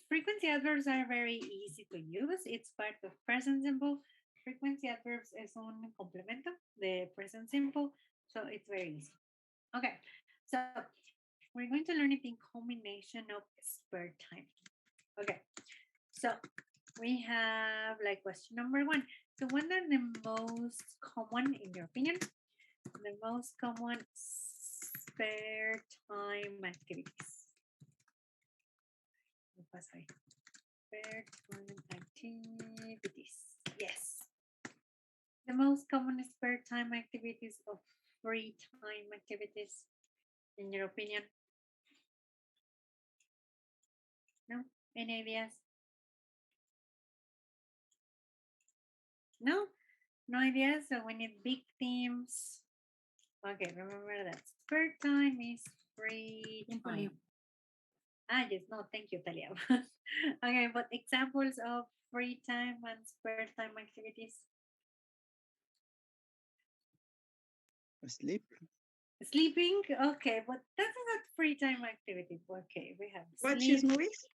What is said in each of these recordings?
frequency adverbs are very easy to use. It's part of present simple. Frequency adverbs es un complemento de present simple, so it's very easy. Okay, so we're going to learn it in combination of spare time. Okay, so we have like question number one. So what are the most common, in your opinion, the most common spare time activities? Spare time activities. Yes. The most common spare time activities of free time activities, in your opinion? No? Any ideas? No? No ideas? So we need big themes. Okay, remember that spare time is free time. Ah, yes, no, thank you, Talia. Okay, but examples of free time and spare time activities? Sleep. Sleeping, okay, but that's not free time activity. Okay, we have Watch sleep. movies.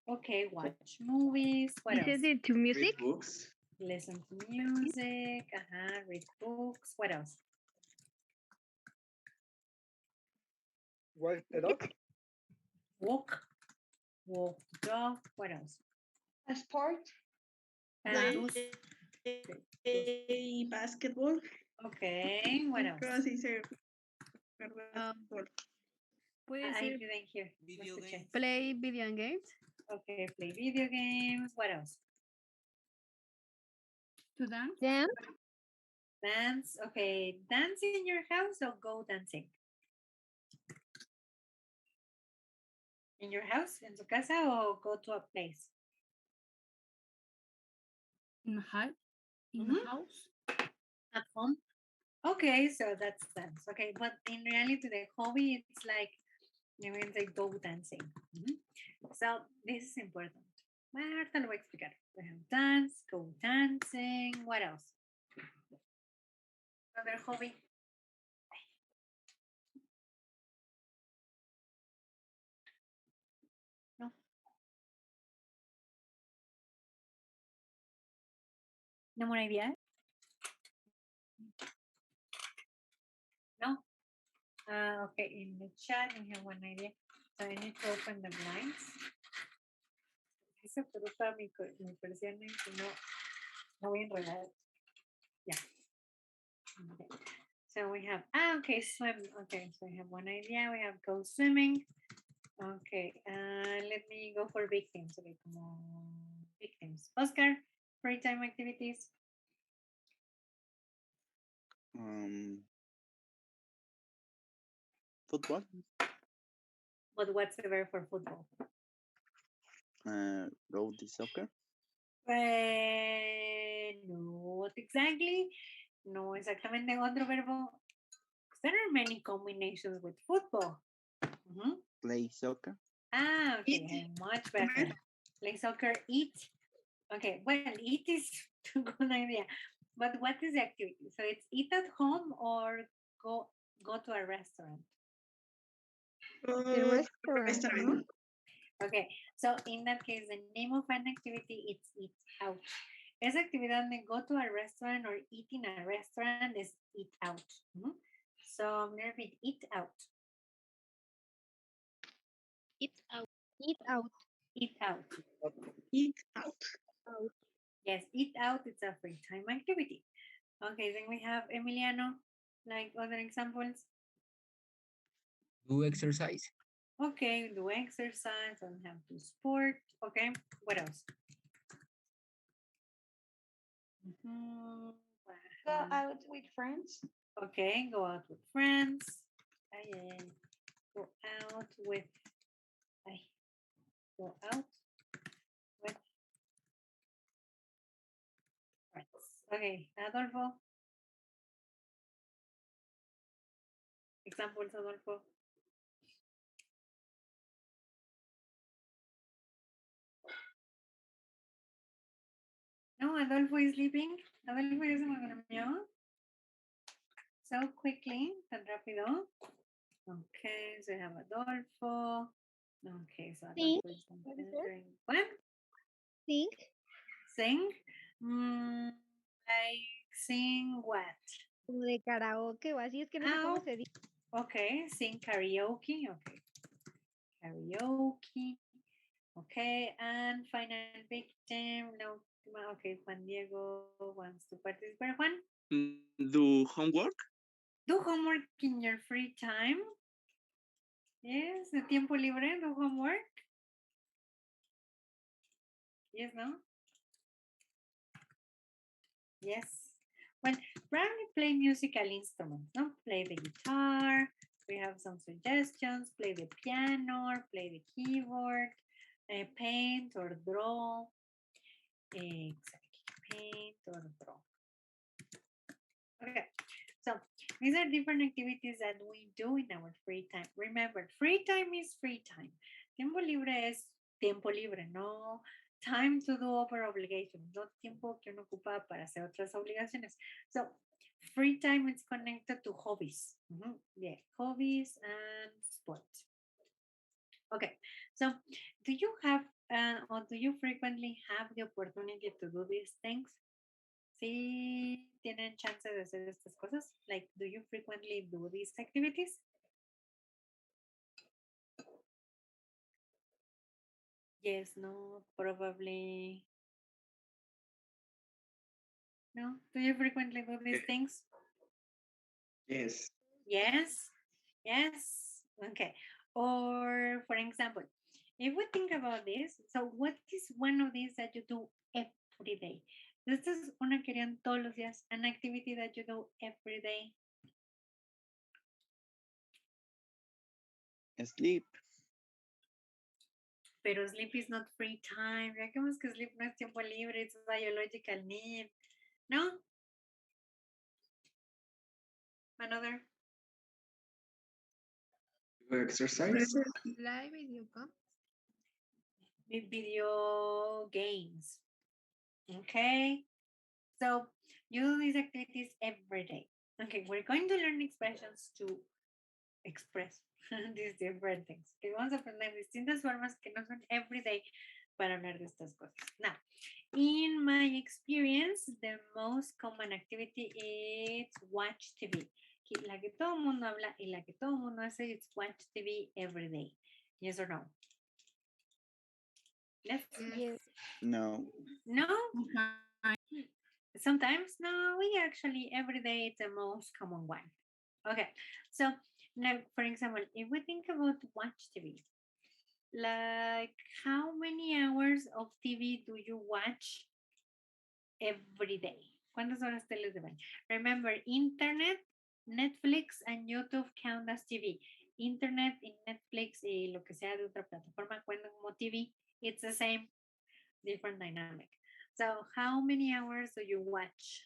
Okay, watch movies. What else? Listen to music. Read books. Listen to music. Read books. What else? Walk the dog. Walk. Walk the dog. What else? A sport. Play basketball. Okay, what else? Casi se Puede I ser didn't hear. Video No escuché. games. play video games. Okay, play video games. What else? To dance. Dance. Dance. Okay, dance in your house or go dancing? In your house, en su casa, or go to a place? In Mhm. house. At home. Okay, so that's dance. Okay, but in reality, the hobby, it's like you can say go dancing. So this is important. Ahorita lo voy a explicar. We have dance, go dancing. What else? Other hobby. No. No more idea. No. Okay, in the chat we have one idea. So I need to open the blinds. Esa fruta mi persiana y si no, no voy a enredar. Yeah. Okay. So we have, okay, swim. Okay, so we have one idea. We have go swimming. Okay, let me go for big things. Okay, come on. Big things. Oscar, free time activities. Football. But what's the verb for football? Go to soccer. No, what exactly? No, exactamente otro verbo. There are many combinations with football. Play soccer. Okay, much better. Play soccer, eat. Okay, well, eat is a good idea. But what is the activity? So it's eat at home or go to a restaurant. Restaurant. Okay, so in that case, the name of an activity is eat out. Esa actividad de go to a restaurant or eat in a restaurant is eat out. So I'm going to repeat eat out. Eat out. Eat out. Eat out. Eat out. Yes, eat out, it's a free time activity. Okay, then we have Emiliano, like other examples. Do exercise. Okay, do exercise and have to sport. Okay, what else? Go out with friends. Okay, go out with friends. Go out with. Go out with friends. Okay, Adolfo. Examples, Adolfo. No, Adolfo is sleeping. Adolfo ya se me durmió. So quickly, tan rápido. Okay, so we have Adolfo. Okay, so Sing. what? Sing. Sing? Like sing what? Como de karaoke o así, es que no sé Ah, cómo se dice. okay, sing karaoke. Okay, karaoke. Okay, and final victim. No, okay, Juan Diego wants to participate. Juan, Do homework? do homework in your free time. Yes, de tiempo libre, do homework. Yes, no? Yes. Well, probably play musical instruments, no? Play the guitar. We have some suggestions. Play the piano, or play the keyboard, paint or draw. Exactly, paint or draw. Okay, so these are different activities that we do in our free time. Remember, free time is free time. Tiempo libre es tiempo libre, no time to do over obligations, no tiempo que uno ocupa para hacer otras obligaciones. So, free time is connected to hobbies. Yeah, hobbies and sports. Okay, so do you have or do you frequently have the opportunity to do these things? ¿Sí tienen chance de hacer estas cosas? Like, do you frequently do these activities? Yes, no, probably. No, do you frequently do these things? Yes. Yes, yes. Okay. Or, for example, if we think about this, so what is one of these that you do every day? This is una que harían todos los días, an activity that you do every day. Sleep. Pero sleep is not free time. Ya que vemos que sleep no es tiempo libre, it's a biological need. ¿No? Another. Do exercise? Live video call. Video games. Okay. So you do these activities every day. Okay, we're going to learn expressions to express these different things. Okay, vamos a aprender distintas formas que no son every day para hablar de estas cosas. Now, in my experience, the most common activity is watch TV. La que todo el mundo habla y la que todo el mundo hace is watch TV every day. Yes or no? Yes? Yes. No. No? Sometimes, no, we actually, every day it's the most common one. Okay, so now, for example, if we think about watch TV, like how many hours of TV do you watch every day? ¿Cuántas horas teles de ven? Remember, internet, Netflix, and YouTube count as TV. Internet y Netflix y lo que sea de otra plataforma cuentan como TV. It's the same, different dynamic. So, how many hours do you watch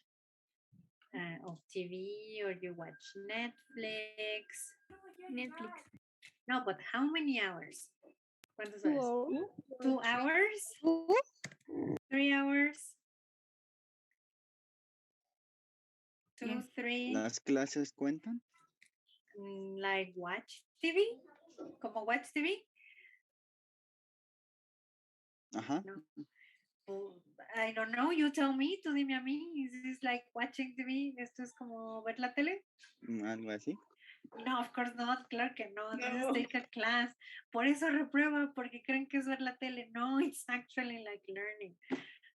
of TV or you watch Netflix? Netflix. No, but how many hours? ¿Cuántas 2 horas? hours. 2 hours? 3 hours? 2, Yes. 3, ¿Las clases cuentan? like watch TV? ¿Como watch TV? Ajá. No. I don't know, you tell me, tú dime a mí, is this like watching TV? ¿Esto es como ver la tele? Algo así. No, of course not, claro que no. This is No. take a class. Por eso reprueba, porque creen que es ver la tele. No, it's actually like learning.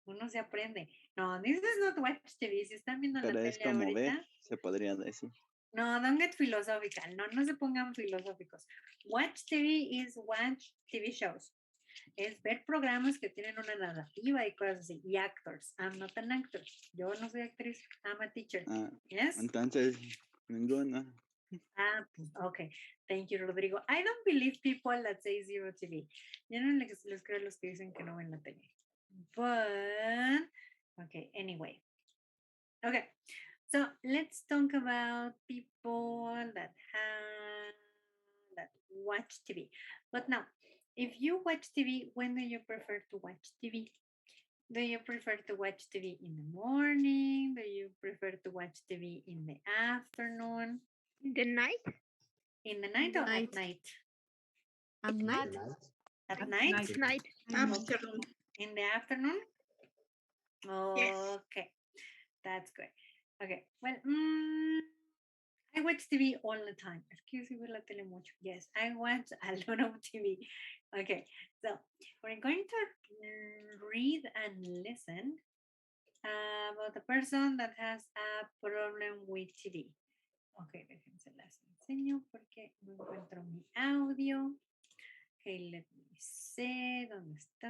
Uno se aprende. No, this is not watch TV. Si están viendo Pero la es tele como ahorita. ver, se podría decir. No, don't get philosophical. No, no se pongan filosóficos. Watch TV is watch TV shows. Es ver programas que tienen una narrativa y cosas así. Y actors. I'm not an actor. Yo no soy actriz. I'm a teacher. Ah, Yes? entonces, ninguna. Ah, okay. Thank you, Rodrigo. I don't believe people that say zero TV. Yo no les creo a los que dicen que no ven la tele. But, okay, anyway. Okay, so let's talk about people that watch TV. But now, if you watch TV, when do you prefer to watch TV? Do you prefer to watch TV in the morning? Do you prefer to watch TV in the afternoon? The night? In the night The or at night. night? At night? At night? Night. Afternoon. In the afternoon? Yes. Okay, that's good. Okay, well, I watch TV all the time. Es que yo sí veo la tele mucho. Yes, I watch a lot of TV. Okay, so we're going to read and listen about the person that has a problem with TV. Ok, déjense las enseño porque no encuentro mi audio. Ok, let me see, ¿dónde está?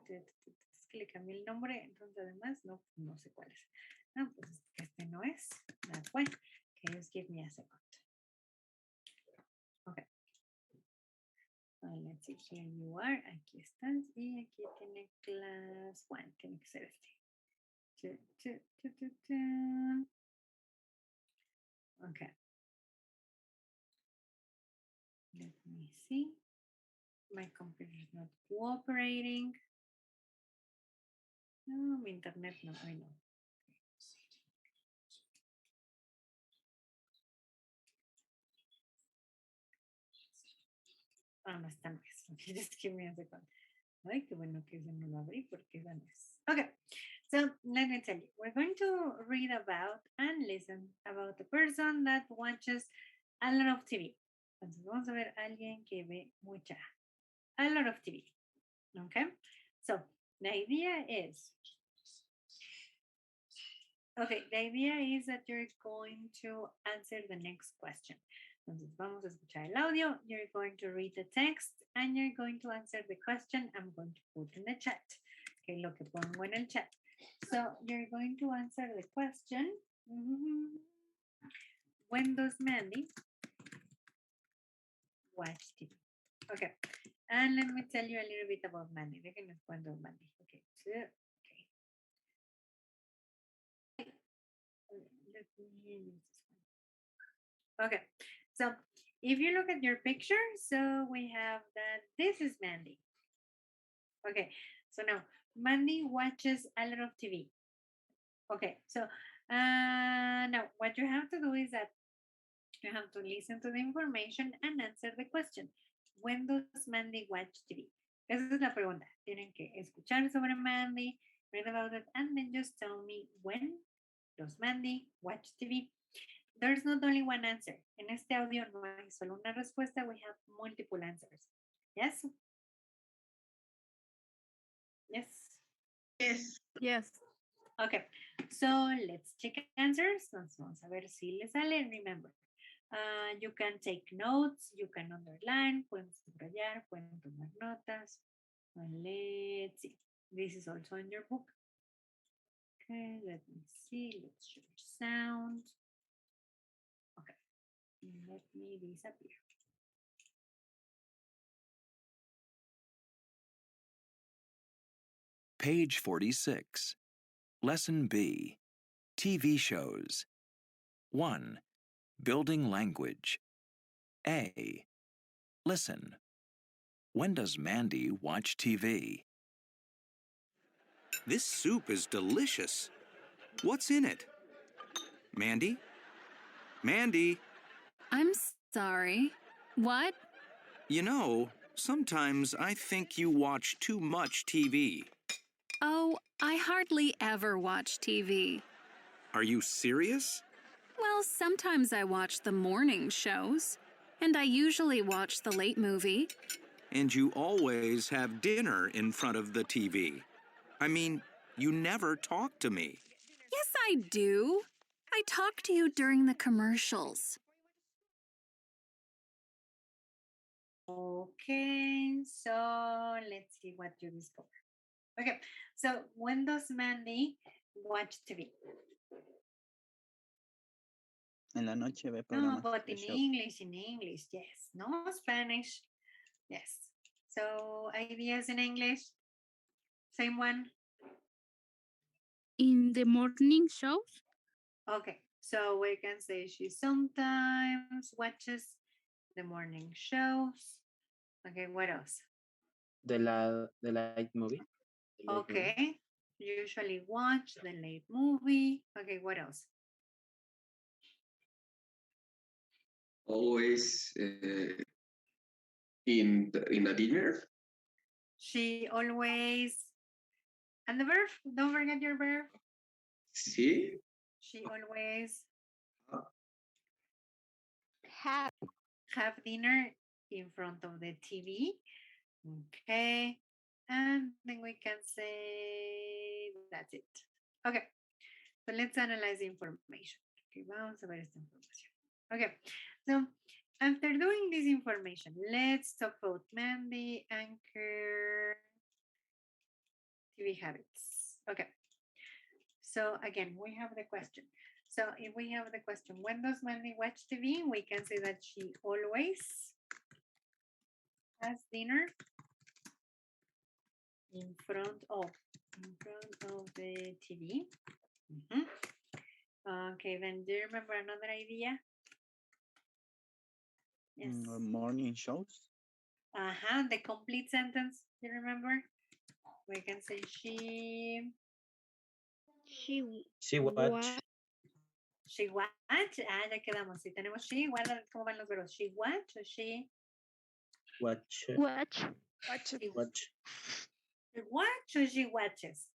Es que le cambié el nombre, entonces además no sé cuál es. Ah, pues este no es. That one. Okay, just give me a second. Ok. Let's see, here you are. Aquí estás y aquí tiene class 1. Tiene que ser este. Okay. Let me see. My computer is not cooperating. No, mi internet no, I know. Ah, no, esta no es. Okay, just give me a second. Ay, qué bueno que ese no lo abrí porque esa no es. Okay, so let me tell you. We're going to read about and listen about the person that watches a lot of TV. Entonces vamos a ver a alguien que ve a lot of TV. Okay, so the idea is, that you're going to answer the next question. Entonces vamos a escuchar el audio, you're going to read the text, and you're going to answer the question I'm going to put in the chat. Okay, lo que pongo en el chat. So you're going to answer the question. When does Mandy watch TV? Okay, and let me tell you a little bit about Mandy. Déjenme cuento Mandy. Okay, so, let me use this one. Okay, so if you look at your picture, so we have that this is Mandy. Okay, so now Mandy watches a lot of TV. Okay, so now what you have to do is that you have to listen to the information and answer the question. When does Mandy watch TV? Esa es la pregunta. Tienen que escuchar sobre Mandy, read about it, and then just tell me when does Mandy watch TV. There's not only one answer. En este audio no hay solo una respuesta. We have multiple answers. Yes? Yes? Yes. Yes. Okay, so let's check answers. Vamos a ver si le sale. Remember, you can take notes, you can underline, pueden subrayar, pueden tomar notas. Let's see. This is also in your book. Okay, let me see. Let's share sound. Okay, let me disappear. Page 46. Lesson B. TV shows. 1. Building language. A. Listen. When does Mandy watch TV? This soup is delicious. What's in it? Mandy? Mandy? I'm sorry. What? You know, sometimes I think you watch too much TV. Oh, I hardly ever watch TV. Are you serious? Well, sometimes I watch the morning shows, and I usually watch the late movie. And you always have dinner in front of the TV. I mean, you never talk to me. Yes, I do. I talk to you during the commercials. Okay, so let's see what you discover. Okay, so when does Mandy watch TV? En la noche ve No, programas but de in show. English, yes. No Spanish, yes. So ideas in English, same one. In the morning shows? Okay, so we can say she sometimes watches the morning shows. Okay, what else? The light movie. The late movie. Okay, usually watch the late movie. Okay, what else? Always in a dinner. She always. And the verb, don't forget your verb. Sí. She always Have. have dinner in front of the TV. Okay. And then we can say that's it. Okay. So let's analyze the information. Okay, vamos a ver esta información. Okay. So after doing this information, let's talk about Mandy, anchor, TV habits. Okay. So again, we have the question. So if we have the question, when does Mandy watch TV? We can say that she always has dinner in front of the TV. Okay, then do you remember another idea? Yes. Morning shows. The complete sentence, you remember? We can say she watch. She watch. Ya quedamos. Si tenemos she, guarda cómo van los verbos. She watch o she Watch. She watch o she watches.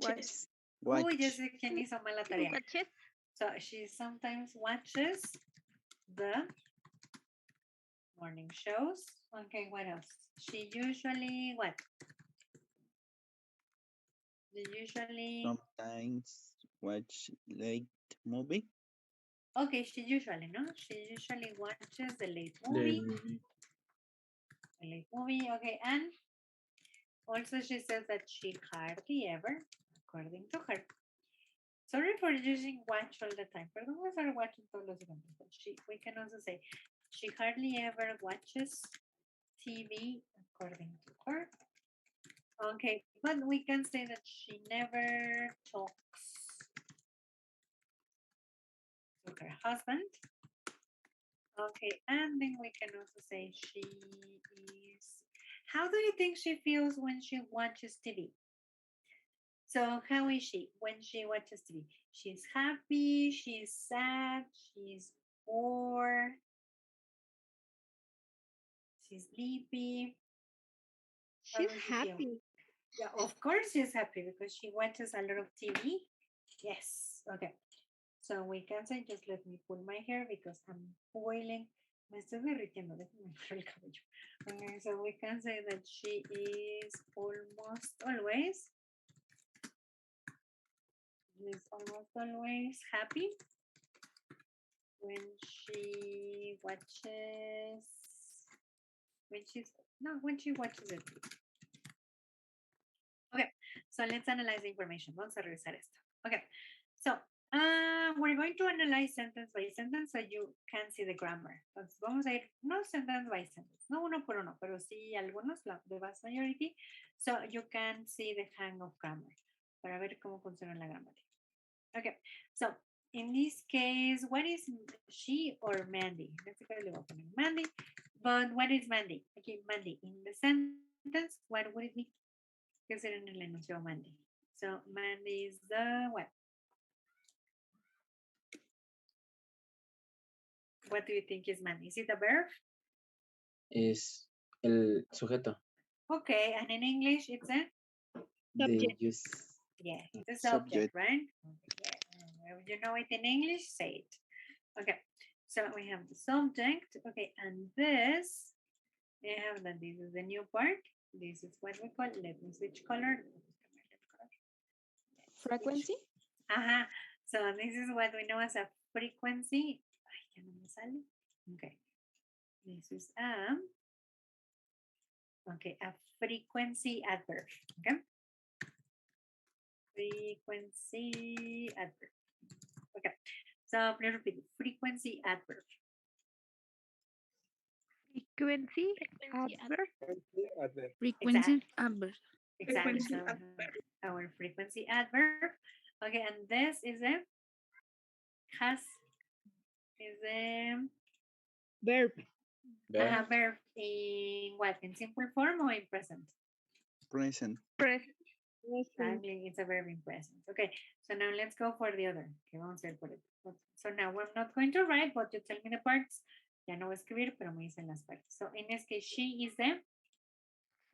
Watch. Uy, ya sé quién hizo mal la tarea. Watches. So she sometimes watches the morning shows. Okay, what else? She usually what? They usually Sometimes watch late movie. okay, she usually watches the late movie. The late movie, okay, and also she says that she hardly ever, according to her. Sorry for using watch all the time. Perdón por estar watching todos los segundos. But we can also say she hardly ever watches TV, according to her. Okay, but we can say that she never talks to her husband. Okay, and then we can also say she is. How do you think she feels when she watches TV? So how is she when she watches TV? She's happy, she's sad, she's bored, she's sleepy. She's happy. Yeah, of course she's happy because she watches a lot of TV. Yes, okay. So we can say, just let me pull my hair because I'm boiling. Me estoy derritiendo, déjame mover el cabello. Okay, so we can say that she is almost always happy when she watches it. Okay, so let's analyze the information. Vamos a revisar esto. Okay, so we're going to analyze sentence by sentence so you can see the grammar. Entonces vamos a ir no sentence by sentence, no uno por uno, pero sí algunos, the vast majority, so you can see the hang of grammar para ver cómo funciona la gramática. Okay, so in this case, what is she or Mandy? Basically, we're opening Mandy, but what is Mandy? Okay, Mandy in the sentence, what would it be? ¿Qué será en el enunciado Mandy? So Mandy is the what? What do you think is Mandy? Is it a verb? Es el sujeto. Okay, and in English it's a Subject. Yeah, it's a subject, right? Okay. If you know it in English, say it. Okay, so we have the subject. Okay, and this, we have that this is the new part. This is what we call, let me switch color. Frequency? So this is what we know as a frequency. Ay, ya no me sale. Okay. This is a frequency adverb. Okay. Frequency adverb. Okay. So please repeat it. Frequency adverb. Frequency adverb. Frequency adverb. Exactly. So our frequency adverb. Okay, and this is a Verb. Verb in what? In simple form or in present? Present. Present. Exactly, it's a verb in present. Okay, so now let's go for the other. Okay, vamos a ir por it. So now we're not going to write, but you tell me the parts. Ya no voy a escribir, pero me dicen las partes. So, in this case, she is the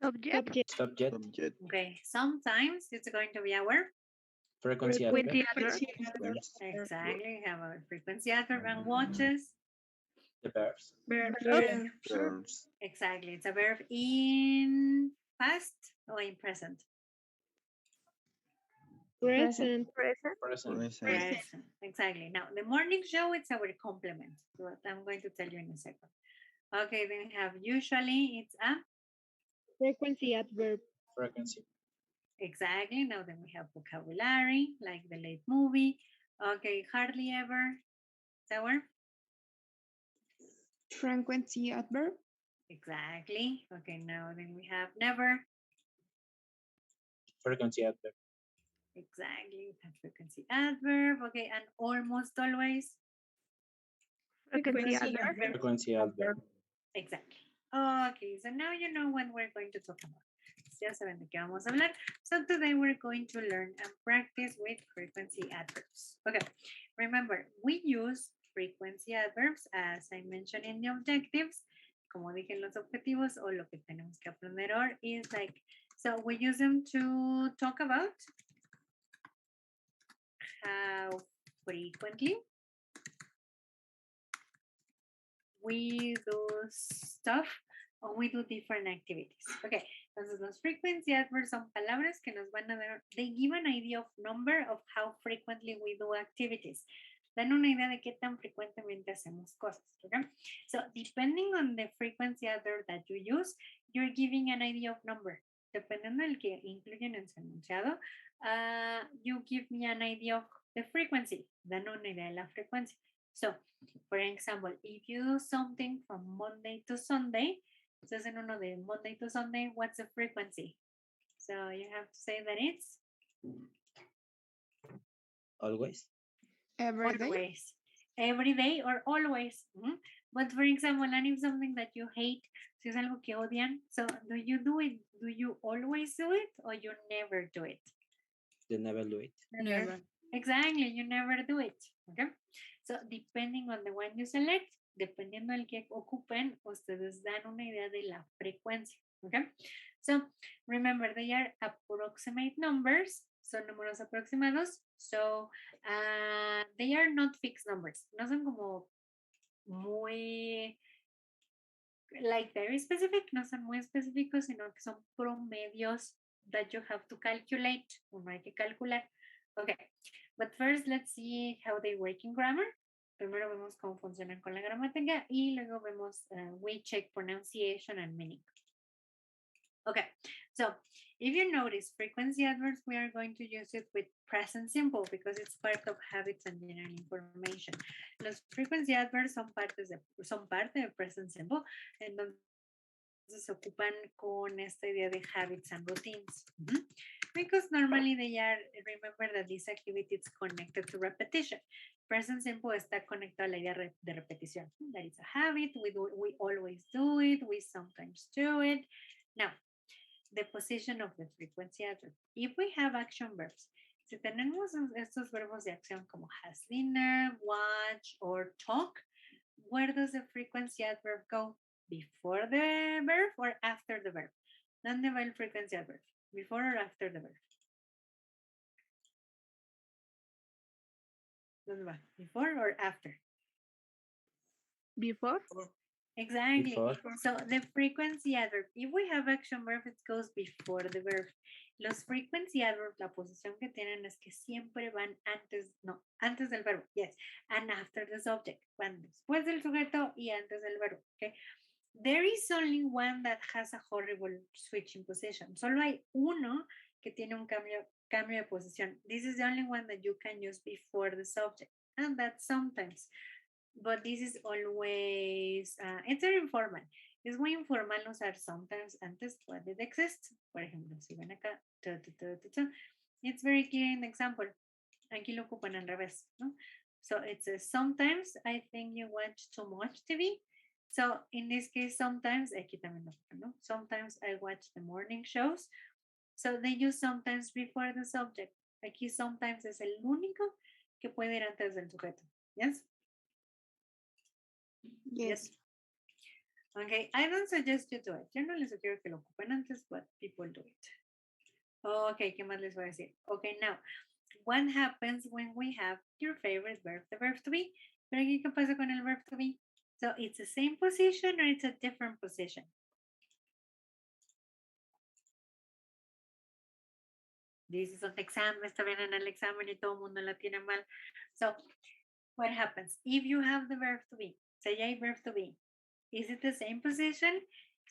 Subject. Subject. Subject. okay. Sometimes it's going to be our Frequency adverb. Frequency adverb. Frequency adverb. exactly. Have our frequency adverb and watches. The verbs. Verb. Verbs. Exactly. It's a verb in past or in present. Present. Present. Present. Present. Exactly. Now, the morning show, it's our complement. What I'm going to tell you in a second. Okay, then we have usually, it's a Frequency adverb. Frequency. exactly. Now then we have vocabulary, like the late movie. Okay, hardly ever. It's our Frequency adverb. exactly. Okay, now then we have never. Frequency adverb. Exactly. That frequency adverb. Okay, and almost always. Frequency adverb. Frequency adverb. Exactly. Okay, so now you know what we're going to talk about. Ya saben de qué vamos a hablar. So today we're going to learn and practice with frequency adverbs. Okay, remember, we use frequency adverbs as I mentioned in the objectives. Como dije en los objetivos, o lo que tenemos que aprender ahora is like, so we use them to talk about how frequently we do stuff or we do different activities. Okay, entonces los frequency adverbs son palabras que nos van a dar, they give an idea of number of how frequently we do activities. Dan una idea de qué tan frecuentemente hacemos cosas, okay? So depending on the frequency adverb that you use, you're giving an idea of number. Dependiendo del que incluyen en su enunciado, you give me an idea of the frequency. Dan una idea de la frecuencia. So, for example, if you do something from Monday to Sunday, entonces en uno de Monday to Sunday, what's the frequency? So you have to say that it's Always. Every day. always, every day or always. But for example, and if something that you hate, si es algo que odian, so do you do it? Do you always do it or you never do it? You never do it. Never. Exactly, you never do it. Okay. So depending on the one you select, dependiendo del que ocupen, ustedes dan una idea de la frecuencia. Okay. So remember, they are approximate numbers. Son números aproximados. So they are not fixed numbers. No son como muy like very specific, no son muy específicos, sino que son promedios that you have to calculate. Uno hay que calcular. Okay, but first let's see how they work in grammar. Primero vemos cómo funcionan con la gramática y luego vemos, we check pronunciation and meaning. Okay, so if you notice frequency adverbs, we are going to use it with present simple because it's part of habits and general information. Los frequency adverbs son parte de present simple, entonces se ocupan con esta idea de habits and routines. Because normally they are, remember that this activity is connected to repetition. Present simple está conectado a la idea de repetición. That is a habit, we always do it, we sometimes do it. Now, the position of the frequency adverb. If we have action verbs, si tenemos estos verbos de acción como has dinner, watch, or talk, where does the frequency adverb go? Before the verb or after the verb? ¿Dónde va el frequency adverb? Before or after the verb? ¿Dónde va? Before or after? Before. Exactly. Before. So the frequency adverb, if we have action verb, it goes before the verb. Los frequency adverbs, la posición que tienen es que siempre van antes del verbo, yes, and after the subject, van después del sujeto y antes del verbo, okay? There is only one that has a horrible switching position. Solo hay uno que tiene un cambio de posición. This is the only one that you can use before the subject, and that's sometimes. But this is always, it's very informal. Es muy informal usar sometimes antes when it exists. Por ejemplo, si ven acá, it's very clear in the example. Aquí lo ocupan al revés, ¿no? So it says, sometimes I think you watch too much TV. So in this case, sometimes, aquí también lo ocupan, ¿no? Sometimes I watch the morning shows. So they use sometimes before the subject. Aquí sometimes es el único que puede ir antes del sujeto. Yes? Yes. Okay, I don't suggest you do it. Yo no les sugiero que lo ocupen antes, but people do it. Okay, ¿qué más les voy a decir? Okay, now, what happens when we have your favorite verb, the verb to be? Pero aquí, ¿qué pasa con el verb to be? So, it's the same position or it's a different position? This is an exam, está bien en el examen y todo el mundo la tiene mal. So, what happens? If you have the verb to be, say hay verb to be, is it the same position?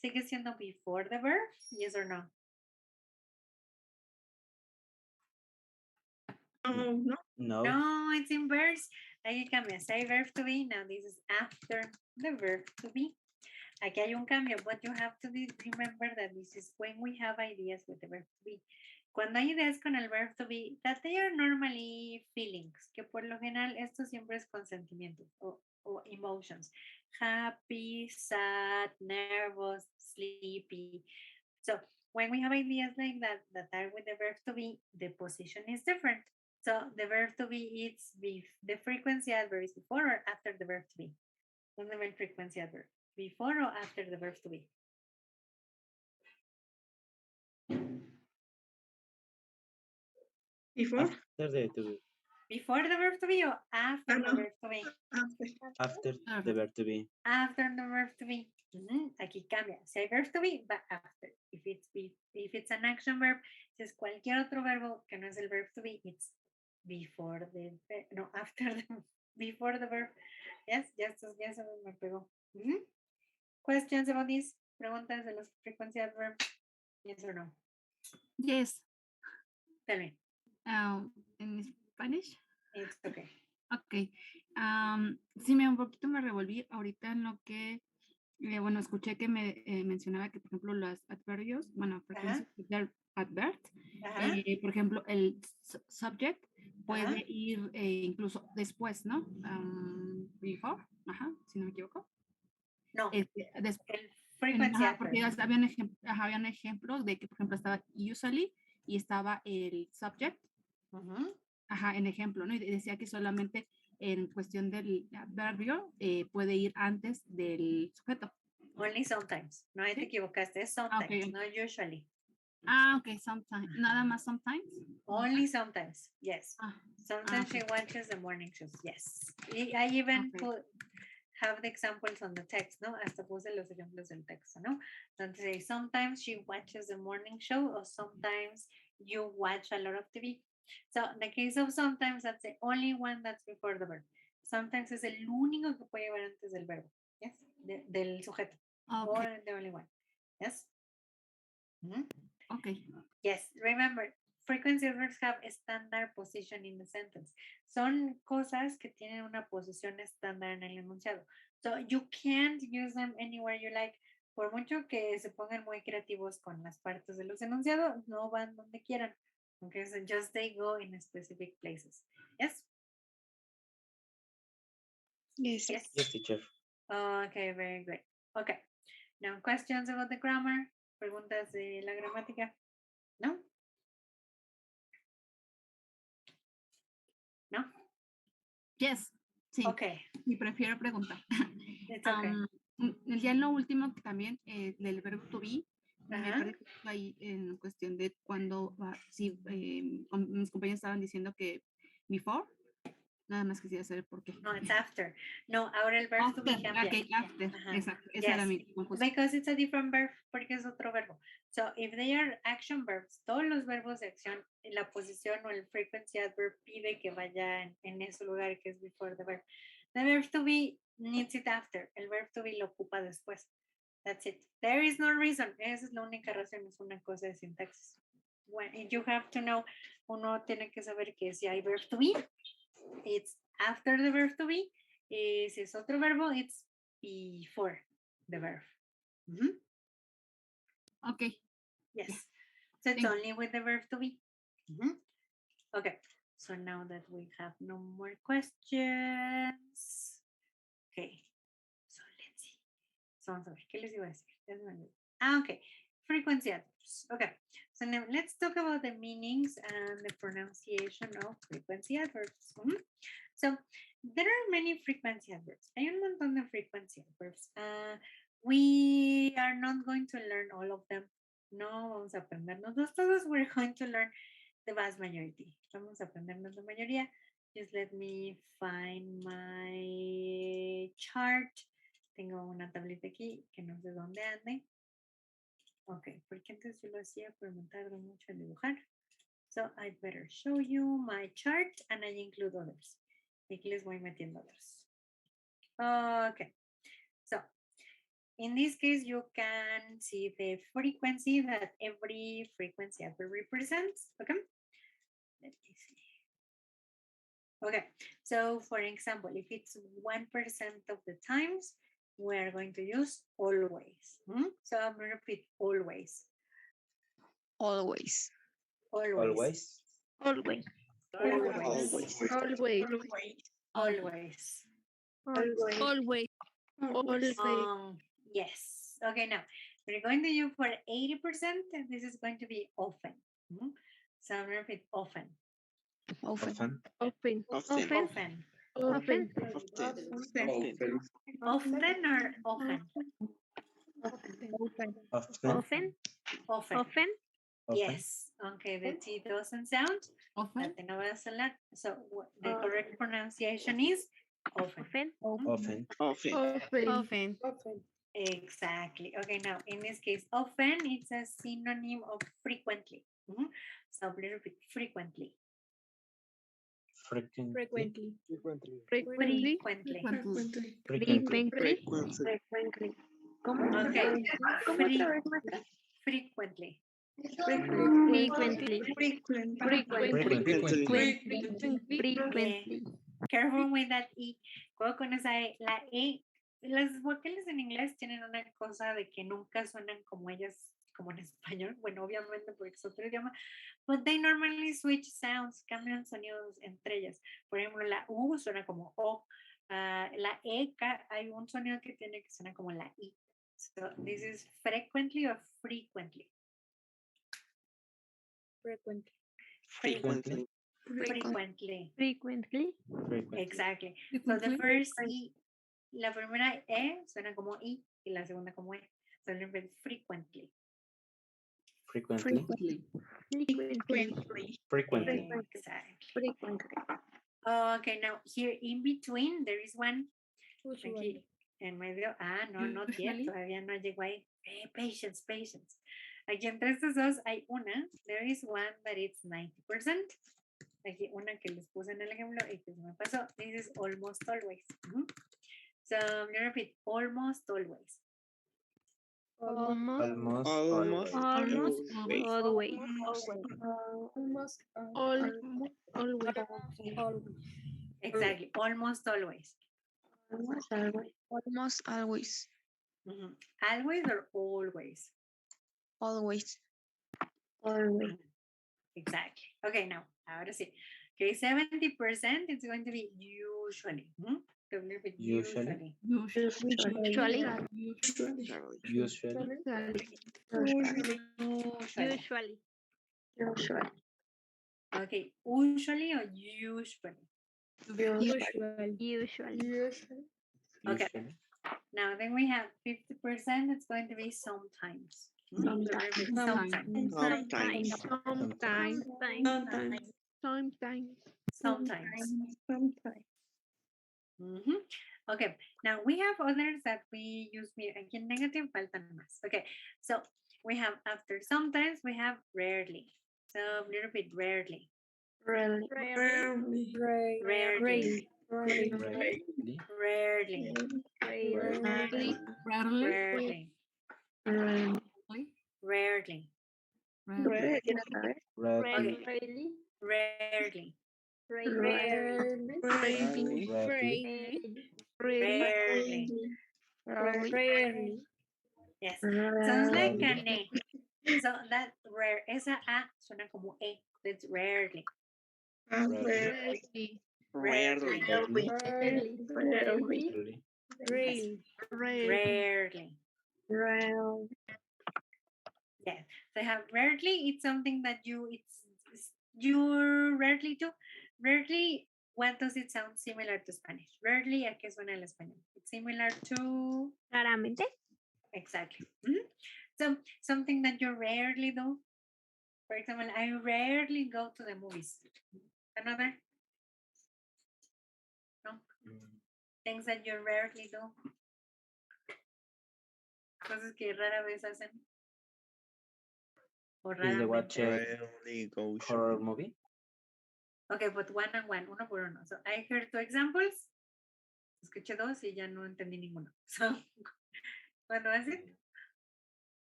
¿Sigue siendo before the verb? Yes or no? No. No. No, it's inverse. Aquí cambia. Say verb to be. Now this is after the verb to be. Aquí hay un cambio, but you have to remember that this is when we have ideas with the verb to be. Cuando hay ideas con el verb to be, that they are normally feelings, que por lo general esto siempre es con sentimientos o emotions. Happy, sad, nervous, sleepy. So when we have ideas like that that are with the verb to be, the position is different. So the verb to be is the frequency adverb is before or after the verb to be. ¿Dónde va el frequency adverb? Before or after the verb to be? Before? After the to be. Before the verb to be or after the verb to be? After the verb to be. After the verb to be. Aquí cambia. Si hay verb to be, va after. If it's an action verb, si es cualquier otro verbo que no es el verb to be, it's before the no, after the before the verb. Yes, ya se me pegó. Questions about this? Preguntas de los frequency adverb? Yes or no? Yes. Tell me. En Spanish. It's okay. Ok. Sí, un poquito me revolví ahorita en lo que, bueno, escuché que me mencionaba que, por ejemplo, los adverbios, bueno, frecuencia adverb, por ejemplo, el subject puede ir incluso después, ¿no? Before, si no me equivoco. No, después. Frequency porque habían ejemplos de que, por ejemplo, estaba usually y estaba el subject. En ejemplo, ¿no? Y decía que solamente en cuestión del adverbio puede ir antes del sujeto. Only sometimes. No, te equivocaste. Es sometimes, no usually. Ok, sometimes. Nada más sometimes. Only sometimes, yes. Sometimes she watches the morning shows, yes. I even have the examples on the text, ¿no? Hasta puse los ejemplos del texto, ¿no? Entonces, sometimes she watches the morning show or sometimes you watch a lot of TV. So, in the case of sometimes, that's the only one that's before the verb. Sometimes es el único que puede llevar antes del verbo, yes? Del sujeto. Or the only one, yes? Okay. Yes, remember, frequency adverbs have a standard position in the sentence. Son cosas que tienen una posición estándar en el enunciado. So you can't use them anywhere you like. Por mucho que se pongan muy creativos con las partes de los enunciados, no van donde quieran. Okay, so just they go in specific places. Yes? Yes. Yes, teacher. Okay, very good. Okay. Now, questions about the grammar? Preguntas de la gramática? ¿No? ¿No? Yes. Sí. Okay. Y prefiero preguntar. It's okay. Ya en lo último también del verbo to be, me parece que ahí en cuestión de cuando, sí, mis compañeros estaban diciendo que before, nada más quisiera saber por qué. No, it's after. No, ahora el verbo to be cambia. Okay, after. Exacto. Esa era mi confusión. Because it's a different verb, porque es otro verbo. So, if they are action verbs, todos los verbos de acción, la posición o el frequency adverb pide que vaya en ese lugar que es before the verb. The verb to be needs it after. El verb to be lo ocupa después. That's it. There is no reason. Esa es la única razón. Es una cosa de sintaxis. When you have to know, uno tiene que saber que si hay verb to be, it's after the verb to be. Si es otro verbo, it's before the verb. Okay. Yes. So it's only with the verb to be. Okay. So now that we have no more questions. Okay. So let's see. So vamos a ver, ¿qué les iba a decir? Okay. Frequency adverbs. Okay. So now let's talk about the meanings and the pronunciation of frequency adverbs. So there are many frequency adverbs. Hay un montón de frequency adverbs. we are not going to learn all of them. No vamos a aprendernos todos. We're going to learn the vast majority. Vamos a aprendernos la mayoría. Just let me find my chart. Tengo una tablita aquí que no sé dónde ande. Ok, porque antes yo lo hacía, pero me tardo mucho en dibujar. So I better show you my chart and I include others. Y aquí les voy metiendo others. Okay, so in this case, you can see the frequency that every frequency adverb represents. Okay, let me see. Okay, so for example, if it's 1% of the times, we're going to use always. So I'm going to repeat always. Always. Always. Always. Always. Always. Always. Always. Always. Yes. Okay, now we're going to use for 80%, and this is going to be often. So I'm going to repeat often. Often. Often. Often. Often. Often or often? Often. Often. Yes. Okay, the T doesn't sound. Often. So the correct pronunciation is often. Often. Often. Often. Exactly. Okay, now in this case, often it's a synonym of frequently. So let's repeat frequently. Frequently. Frequently. Frequently. ¿Cómo? Okay. Frecuently. Frequently. Frequently. Careful with that E. Cuando con esa E, la E, las vocales en inglés tienen una cosa de que nunca suenan como ellas, como en español. Bueno, obviamente porque es otro idioma. But they normally switch sounds, cambian sonidos entre ellas. Por ejemplo, la U suena como O. La E, hay un sonido que tiene que suena como la I. So this is frequently or frequently. Frequently. Frequently. Exactly. So the first E, la primera E suena como I y la segunda como E. So remember frequently. Frequently. Exactly. Okay, now here in between there is one. Aquí en medio. No, not yet. Todavía no llegó ahí. Patience. Aquí entre estos dos hay una. There is one that it's 90%. Aquí una que les puse en el ejemplo y que se me pasó. This is almost always. So I'm going to repeat almost always. Almost always. Exactly. Almost always. Almost always. Always or always? Always. Exactly. Okay, now, ahora sí. Okay, 70% it's going to be usually. So a little bit usually. Okay, usually or usually? Okay. Now then we have 50%. It's going to be sometimes. Sometimes. Okay. Now we have others that we use aquí en negative, faltan más. Okay. So we have after sometimes, we have rarely. So a little bit rarely. Rarely. Yes. Sounds like an E. So that rare, esa A suena como E. That's rarely. Rarely. Yeah. So I have rarely, it's something that you rarely do. Rarely, what does it sound similar to Spanish? Rarely, ¿a qué suena el español? It's similar to... Raramente. Exactly. Mhm. So something that you rarely do. For example, I rarely go to the movies. Another? No? Things that you rarely do. Cosas que rara vez hacen. O Is the raramente. watch a Rarely go horror shopping. movie? Okay, but one and one, uno por uno. So I heard 2 examples. Escuché 2 y ya no entendí ninguno. So, what was it?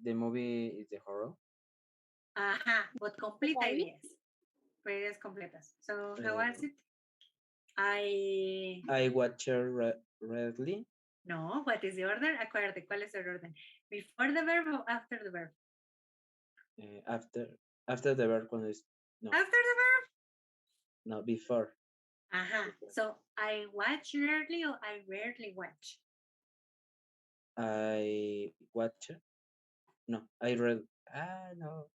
The movie is the horror. Ajá, but complete Sorry? ideas. Ideas completas. So, how Eh, was it? I watch rarely. No, what is the order? Acuérdate, ¿cuál es el orden? Before the verb or after the verb? After the verb cuando es no After the verb. no before. Ajá. So, I watch rarely or I rarely watch? I watch. No, I read. No.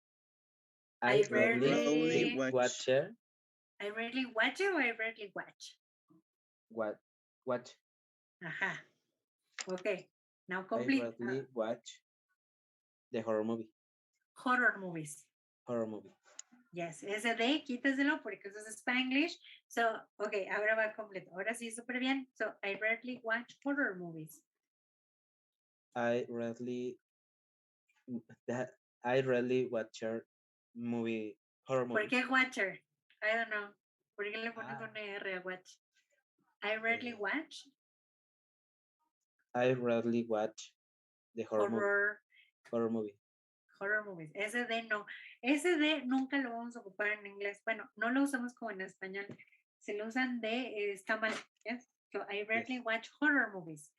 I rarely rarely watch. I rarely watch it or I rarely watch? Watch. Ajá. Okay. Now I complete. rarely watch the horror movie. Horror movies. Horror movie. Yes, ese de quítaselo porque eso es Spanglish. So, okay, ahora va completo. Ahora sí, súper bien. So, I rarely watch horror movies. I rarely watch movie horror ¿Por movie. qué watcher? I don't know. ¿Por qué le pones una R a watch? I rarely watch I rarely watch the horror movie. horror movies. Ese de no. Ese de nunca lo vamos a ocupar en inglés. Bueno, no lo usamos como en español. Si lo usan de, está mal. Yes? So I rarely watch horror movies.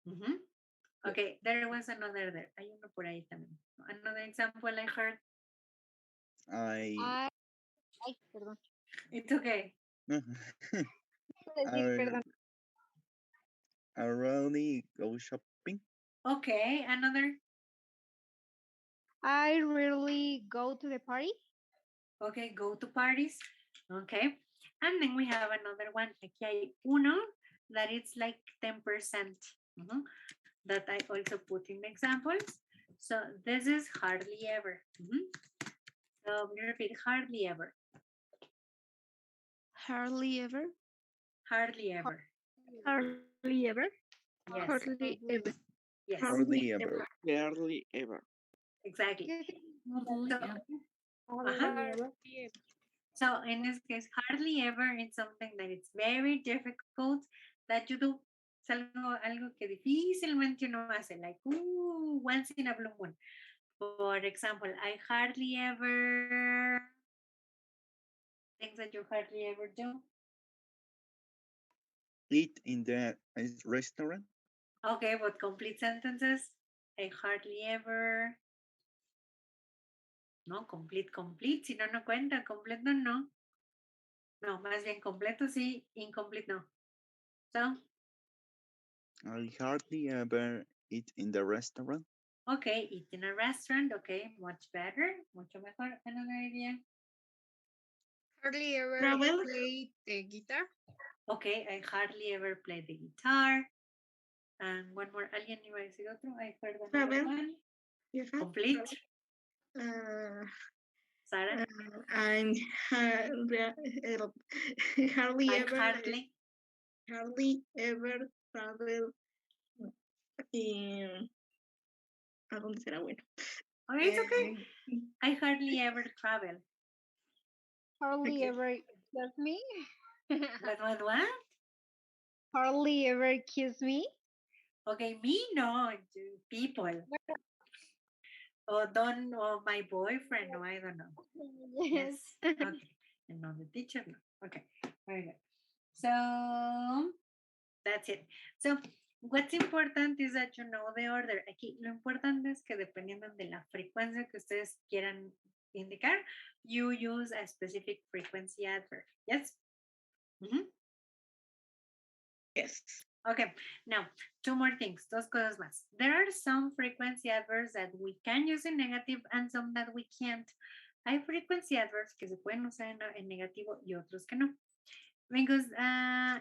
Mhm. Okay, there was another there. Hay uno por ahí también. Another example I heard. I Ay, perdón. It's okay. Perdón. I rarely go shopping. Okay, another. I rarely go to the party. Okay, go to parties. Okay. And then we have another one. Aquí hay uno that it's like 10%. That I also put in examples. So this is hardly ever. So we repeat, hardly ever. Hardly ever. Hardly ever. Hardly ever. Yes. Hardly ever. Yes. Hardly ever. Hardly ever. Exactly. Hardly So in this case, hardly ever is something that it's very difficult that you do. Es algo que difícilmente uno hace, like, once in a blue moon. For example, I hardly ever, things that you hardly ever do. Eat in the restaurant. Okay, but complete sentences. I hardly ever. No, complete. Si no, no cuenta. Completo, no. No, más bien completo sí, incomplete no. So, I hardly ever eat in the restaurant. okay, eat in a restaurant. Okay, much better. Mucho mejor. Another idea. Hardly ever Travel. play the guitar. Okay, I hardly ever play the guitar. And one more. ¿Alguien iba a decir otro? I heard another Travel. one. Complete. Sarah? I'm hardly I ever travel ¿a dónde será bueno? Okay, it's okay. I hardly ever travel. Hardly ever kiss me. What? Hardly ever kiss me. Okay, me no, people. Or my boyfriend, no, I don't know. Yes. Okay. And no, the teacher, no. Okay. Very good. So that's it. So what's important is that you know the order. Aquí lo importante es que dependiendo de la frecuencia que ustedes quieran indicar, you use a specific frequency adverb. Yes? Yes. Okay, now, 2 more things, 2 cosas más. There are some frequency adverbs that we can use in negative and some that we can't. Hay frequency adverbs que se pueden usar en negativo y otros que no. Because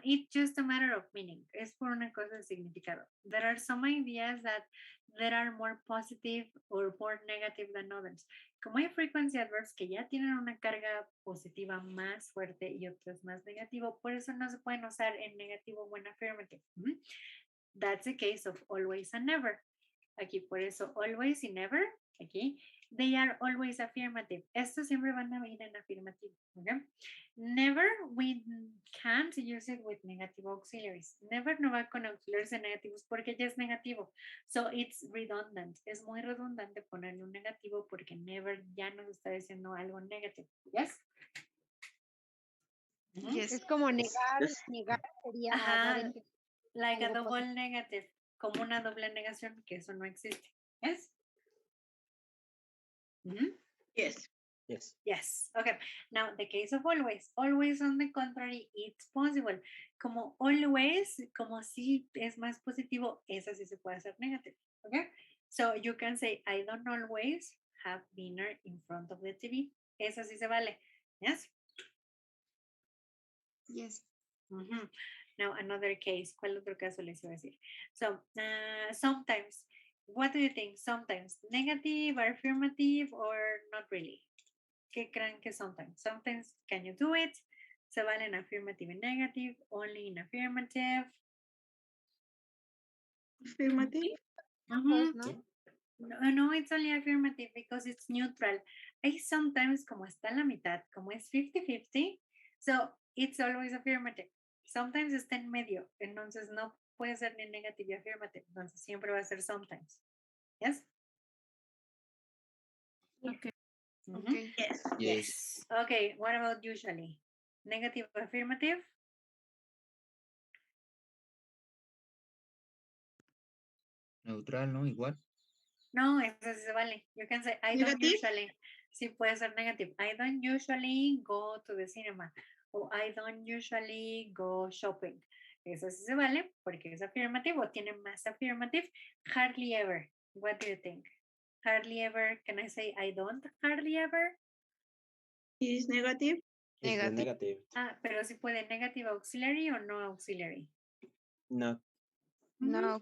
it's just a matter of meaning. Es por una cosa de significado. There are some ideas that are more positive or more negative than others. Como hay frequency adverbs que ya tienen una carga positiva más fuerte y otras más negativo, por eso no se pueden usar en negativo o en affirmative. That's the case of always and never. Aquí por eso always y never, aquí, they are always affirmative. Estos siempre van a ir en afirmativo. Okay? Never, we can't use it with negative auxiliaries. Never no va con auxiliares negativos porque ya es negativo. So it's redundant. Es muy redundante ponerle un negativo porque never ya nos está diciendo algo negativo. Yes? Es como negar, negar sería Ajá, dar ese- like a algo double negative, como una doble negación, que eso no existe. Yes? Yes. Yes. Yes. Okay. Now, the case of always. Always, on the contrary, it's possible. Como always, como si es más positivo, esa sí se puede hacer negative. Okay. So you can say, I don't always have dinner in front of the TV. Esa sí se vale. Yes. Yes. Now, another case. ¿Cuál otro caso les iba a decir? So, sometimes. What do you think? Sometimes negative, affirmative, or not really? ¿Qué creen que sometimes? Sometimes, can you do it? Se vale en affirmative and negative, only in affirmative. Affirmative. ambos, ¿no? No, it's only affirmative because it's neutral. I sometimes, como está en la mitad, como es 50-50, so it's always affirmative. Sometimes está en medio, entonces no puede ser ni negative ni affirmative, entonces siempre va a ser sometimes. Yes? Okay. Okay. Yes. Yes. Okay, what about usually? Negative, affirmative? Neutral, ¿no? Igual. No, eso sí se vale. You can say, I don't Negative? usually. Sí, puede ser negative. I don't usually go to the cinema. O I don't usually go shopping. Eso sí se vale porque es afirmativo. Tiene más affirmative. Hardly ever. What do you think? Hardly ever. Can I say I don't hardly ever? Is negative? It's the negative. Ah, pero sí puede negative auxiliary o no auxiliary. No. No.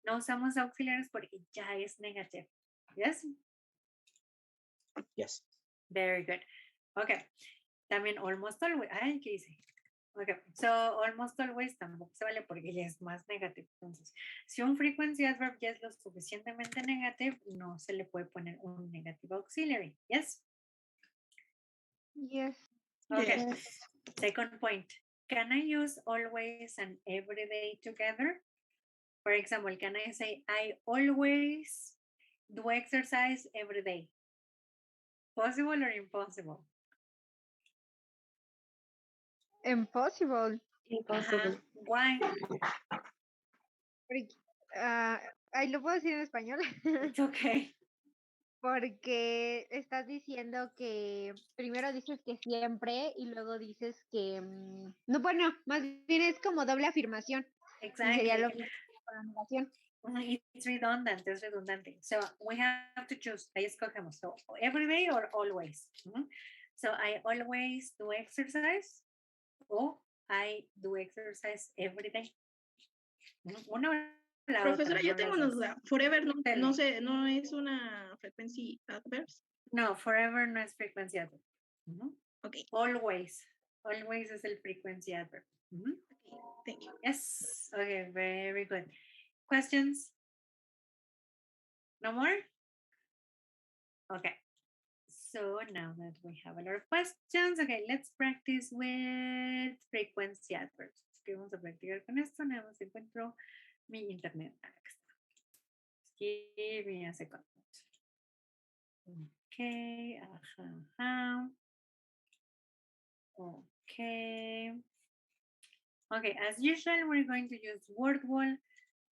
No usamos auxiliares porque ya es negative. Yes? Yes. Very good. Okay. También almost always. Ay, ¿qué hice? Okay. So almost always tampoco se vale porque ya es más negativo. Entonces, si un frequency adverb ya es lo suficientemente negative, no se le puede poner un negative auxiliary. Yes? Yes. Okay. Second point. Can I use always and every day together? For example, can I say I always do exercise every day? Possible or impossible? Impossible. Ajá. Why? Porque, ahí lo puedo decir en español. It's okay. Porque estás diciendo que primero dices que siempre y luego dices que no, bueno, más bien es como doble afirmación. Y sería Exactly. lo mismo para negación. It's redundant, es redundante. So we have to choose. Ahí escogemos. So every day or always. So I always do exercise o I do exercise every day. Una o la Profesora, otra, yo no tengo las una dos. duda. Forever no Dale. sé, no es una frequency adverbs. No, forever no es frequency adverb. Okay. Always. Always es el frequency adverb. Thank you. Yes. Okay, very good. Questions? No more? Okay. So now that we have a lot of questions, okay, let's practice with frequency adverbs. Que vamos a practicar con esto. Nada más encuentro mi internet. Aquí está. Give me a second. Okay. Ajá. Okay. Okay, as usual, we're going to use WordWall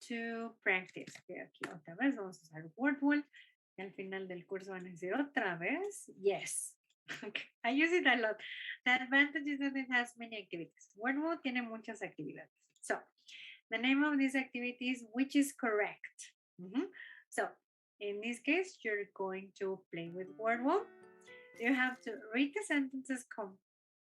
to practice. Okay, aquí otra vez vamos a usar WordWall. Y al final del curso van a decir otra vez, yes. Okay. I use it a lot. The advantage is that it has many activities. WordWall tiene muchas actividades. So, the name of this activity is which is correct. So, in this case, you're going to play with WordWall. You have to read the sentences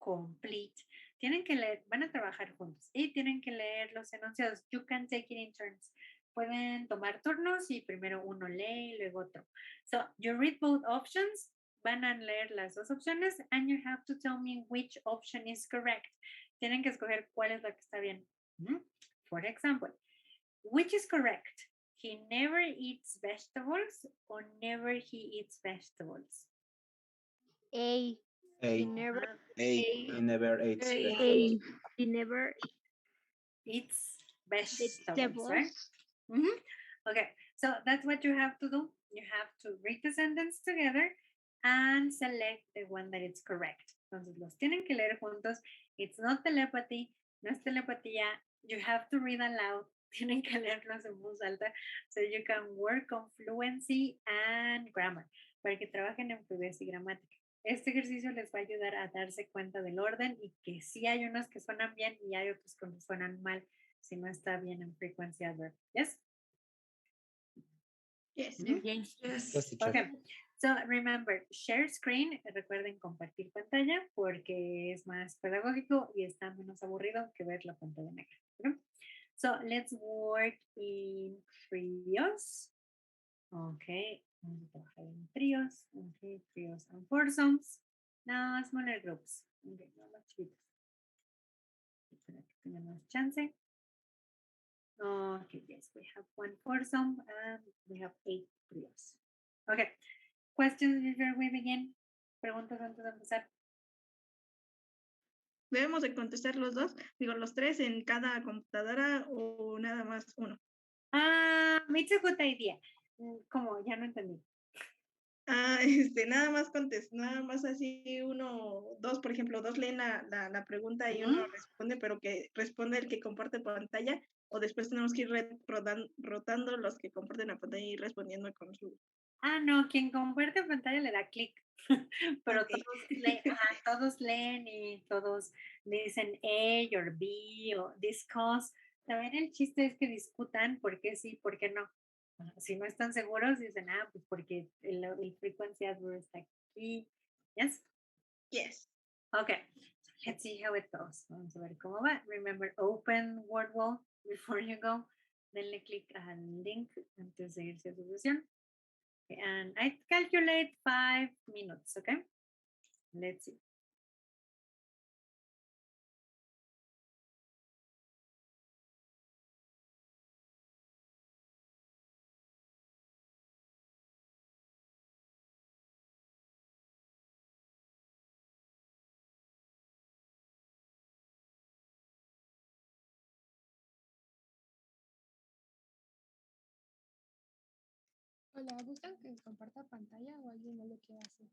complete. tienen que leer, van a trabajar juntos y tienen que leer los enunciados. You can take it in turns. Pueden tomar turnos y primero uno lee y luego otro. So you read both options, van a leer las dos opciones and you have to tell me which option is correct. Tienen que escoger cuál es la que está bien. For example, which is correct? He never eats vegetables or never he eats vegetables? A. A. He never. A. He never ate A. vegetables. He never Eats eats vegetables, right? vegetables. Okay, so that's what you have to do. You have to read the sentence together and select the one that is correct. Entonces los tienen que leer juntos. It's not telepathy, no es telepatía. You have to read aloud. Tienen que leerlos en voz alta so you can work on fluency and grammar para que trabajen en fluidez y gramática. Este ejercicio les va a ayudar a darse cuenta del orden y que sí hay unos que suenan bien y hay otros que suenan mal si no está bien en frequency adverb. Yes? Yes. Yes, teacher. Okay. So remember, share screen. Recuerden compartir pantalla porque es más pedagógico y está menos aburrido que ver la pantalla negra. ¿Okay? So let's work in trios. Okay. Vamos a trabajar en trios. Okay, trios and foursomes. No, smaller groups. Okay, no más chiquitos. Para que tengamos chance. Okay, yes, we have one foursome and we have 8 trios. Okay, questions before we begin? Preguntas antes de empezar. ¿Debemos de contestar los dos? Digo, los tres en cada computadora o nada más uno. It's a good idea. ¿Cómo? Ya no entendí. Nada más así uno, dos, por ejemplo, dos leen la pregunta y uno responde, pero que responde el que comparte pantalla, o después tenemos que ir rotando los que comparten la pantalla y respondiendo con su... No, quien comparte pantalla le da clic, pero Okay. todos leen y todos le dicen A o B o discuss. También el chiste es que discutan por qué sí, por qué no. Si no están seguros, dicen, pues porque el frequency adverb está aquí. Yes? Yes. Okay, let's see how it goes. Vamos a ver cómo va. Remember, open WordWall before you go. Denle clic al link antes de irse a su sesión. And I calculate 5 minutes, okay? Let's see. Hola, ¿gustan que comparta pantalla o alguien no lo quiere hacer?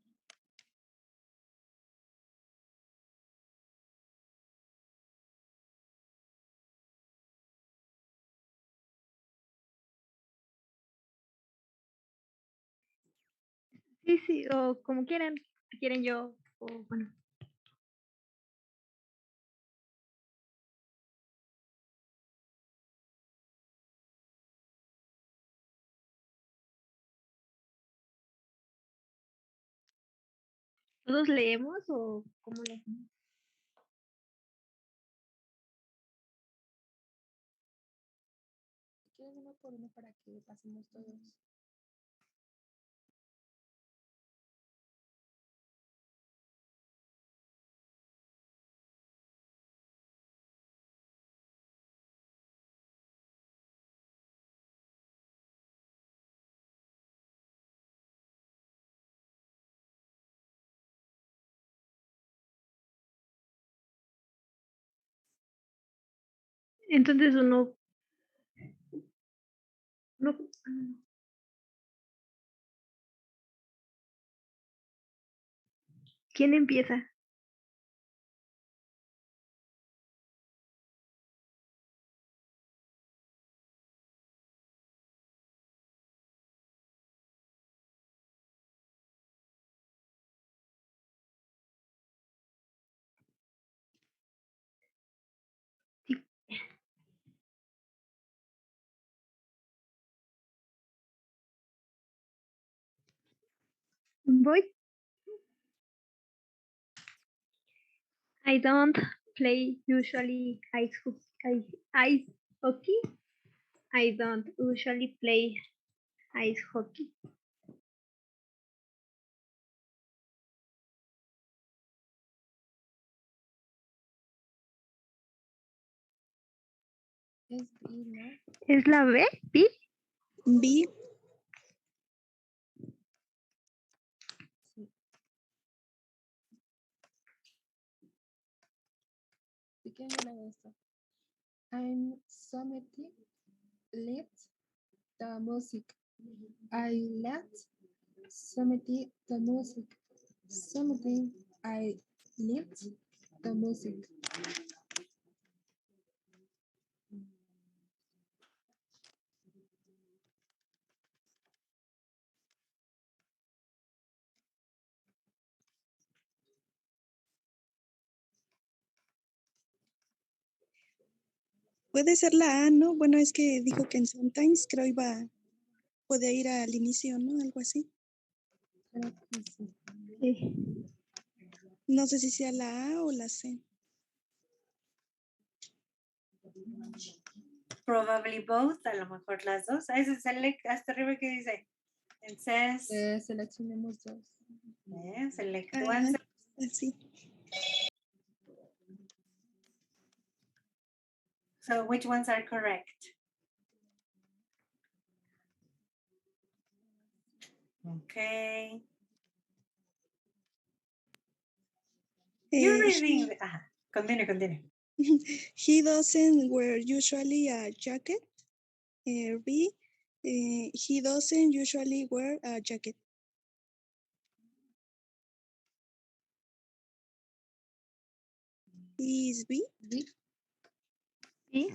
Sí, o como quieran. Si quieren yo, o bueno. ¿Todos leemos o cómo lo hacemos? Si quieren uno por uno para que pasemos todos. Entonces uno. ¿Quién empieza? Voy. I don't play usually ice hockey? I don't usually play ice hockey. Es B, ¿no? ¿Es la B? ¿B? B. Sí. ¿De qué año era esto? I'm something let the music. I let something the music. Something I let the music. Puede ser la A, ¿no? Bueno, es que dijo que en Sometimes, creo podía ir al inicio, ¿no? Algo así. Creo que sí. Sí. No sé si sea la A o la C. Probably both, a lo mejor las dos. Ah, ese select hasta arriba que dice. It says Seleccionemos dos. select Ah, one. así. So which ones are correct? Okay. You're reading. Continue. He doesn't wear usually a jacket. B. He doesn't usually wear a jacket. Is B? B. ¿Sí?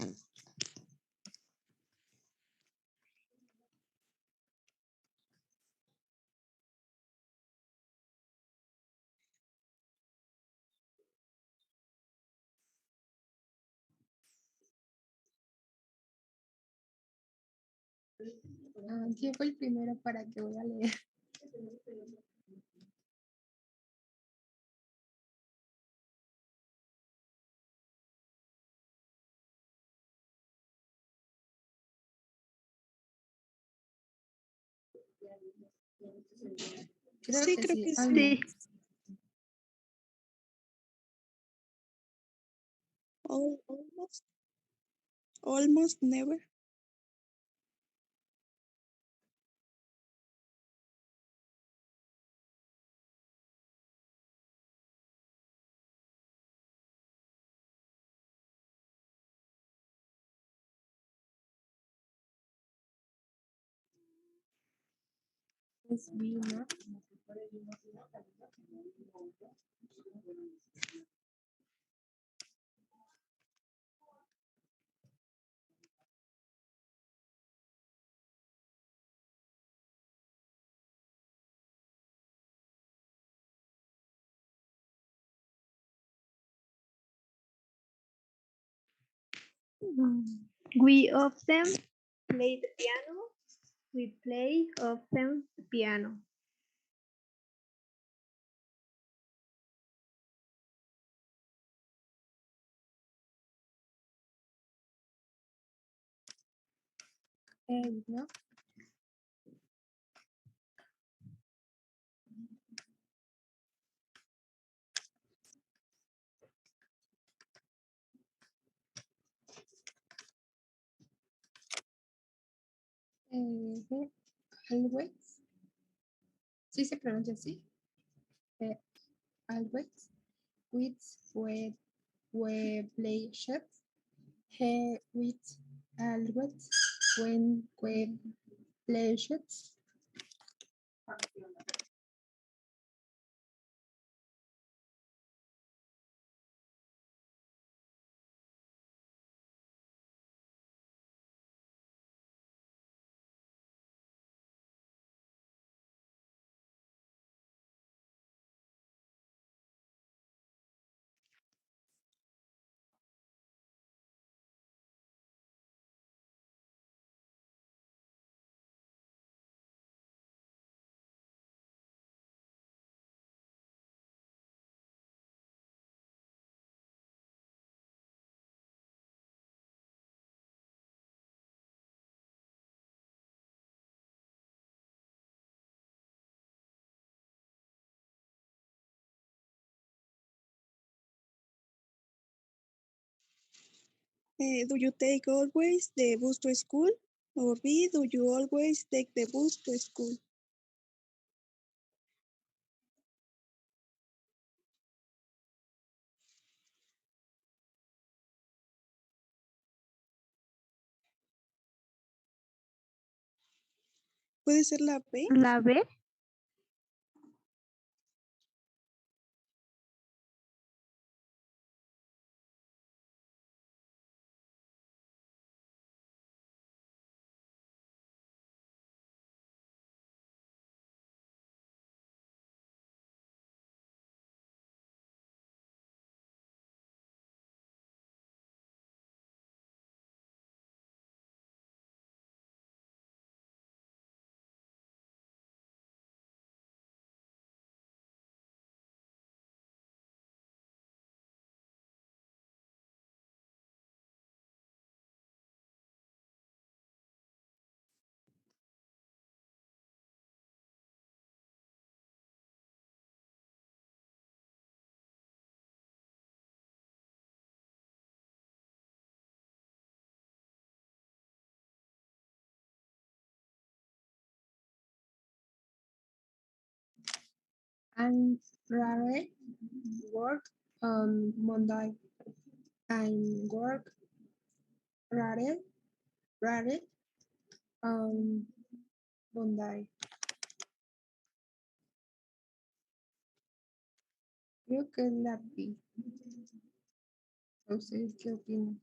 ¿Quién fue el primero para que voy a leer? Creo Sí, que creo sí. que sí. Almost. Almost never. Es B, ¿no? We often play the piano. We play often the piano. ¿No? Always. ¿Sí se pronuncia así? Always. We play shots. With always. When we play shots. Do you take always the bus to school? Or B, do you always take the bus to school? ¿Puede ser la B? ¿La B? And Rare work on Monday. And work Rare on Monday. Creo que es la B. ¿Ustedes qué opinan?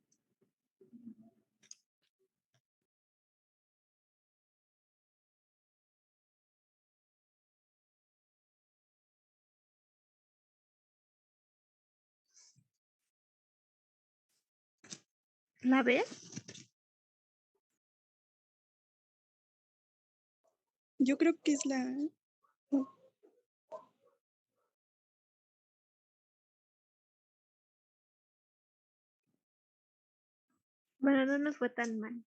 ¿La B? Yo creo que es la... Bueno, no nos fue tan mal.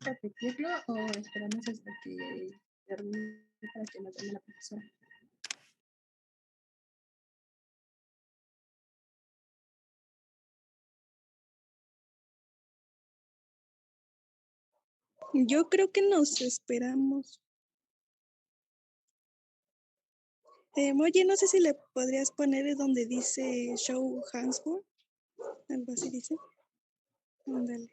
¿Repetirlo o esperamos hasta que termine para que nos llame la profesora? Yo creo que nos esperamos. Oye, no sé si le podrías poner donde dice Show Hansford. Algo así dice. Ándale.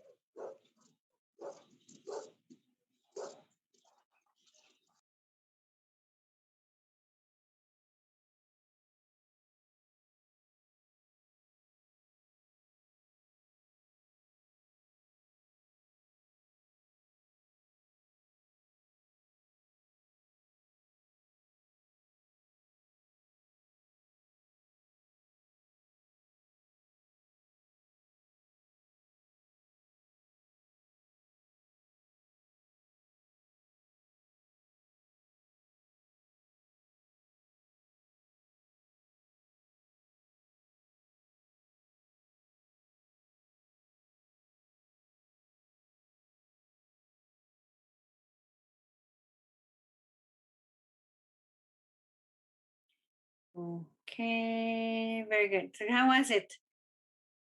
Okay, very good. So how was it?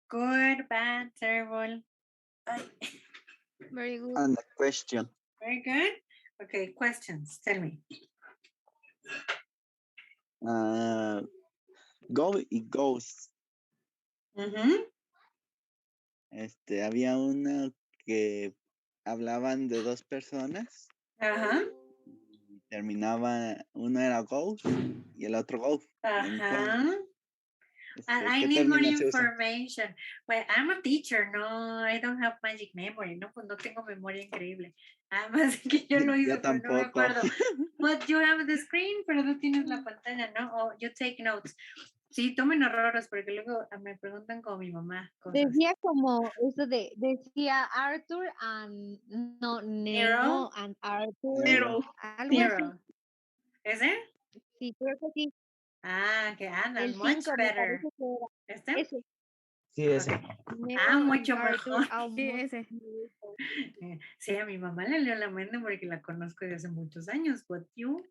Good, bad, terrible? Very good. And a question. Very good. Okay, questions. Tell me. Go y Ghost. Mhm. Había una que hablaban de dos personas. Ajá. Y terminaba, uno era ghost y el otro ghost. Ajá. I ¿Qué need more término se usa? information. Well, I'm a teacher, no, I don't have magic memory, no, pues no tengo memoria increíble. Además que yo lo hice, Yo pero no me tampoco. acuerdo. But you have the screen, pero tú tienes la pantalla, ¿no? O you take notes. Sí, tomen errores, porque luego me preguntan con mi mamá cosas. Decía como eso decía Arthur and no, Nero and Arthur. Nero. Algo así. Nero. ¿Ese? Sí, creo que sí. Ah, que andan El much 5 me better. parece que era. ¿Este? Ese. Sí, ese. Nero mucho and Arthur mejor. almost ese. Sí, a mi mamá le leo la mente porque la conozco desde hace muchos años. But you,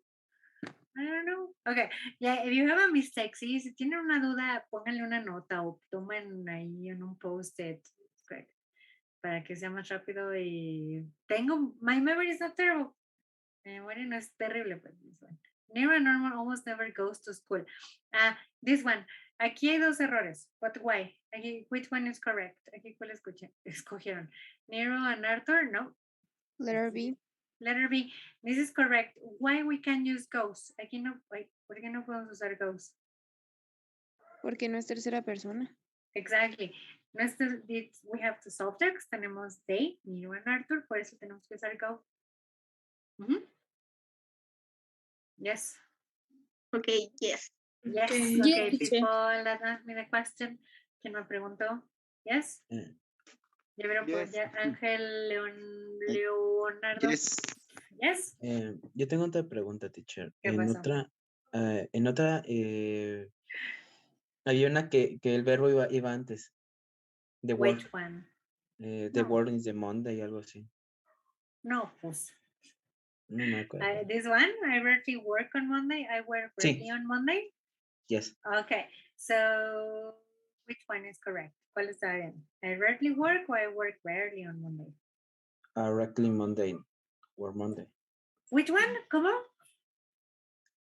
I don't know. Okay, yeah, if you have a mistake, sí, si tienen una duda, pónganle una nota o tomen ahí en un post-it para que sea más rápido y my memory is not terrible. Mi memoria no es terrible, pues this one. Neuronormal almost never goes to school. This one. Aquí hay dos errores. But why? Aquí, which one is correct? Aquí, ¿cuál escogieron? Nero and Arthur? No. Letter B. Letter B. This is correct. Why we can use goes? Aquí no, ¿por qué no podemos usar goes? Porque no es tercera persona. Exactly. We have two subjects. Tenemos they, Nero and Arthur. Por eso tenemos que usar go. Yes. Okay, yes. Yes. Okay. Okay. Yes, People that asked me the question. ¿Quién me preguntó? Yes. Ya vieron por Yes. ya Ángel Leonardo. Yes. Yes. Yo tengo otra pregunta, teacher. ¿Qué pasó? En otra, había una que el verbo iba antes. The Which word. one? The word is the Monday, algo así. No, pues. No me acuerdo. This one, I rarely work on Monday. I work rarely on Monday. Yes. Okay, so which one is correct? ¿Cuál está bien? I rarely work or I work rarely on Monday? Rarely Monday or Monday. Which one? ¿Cómo?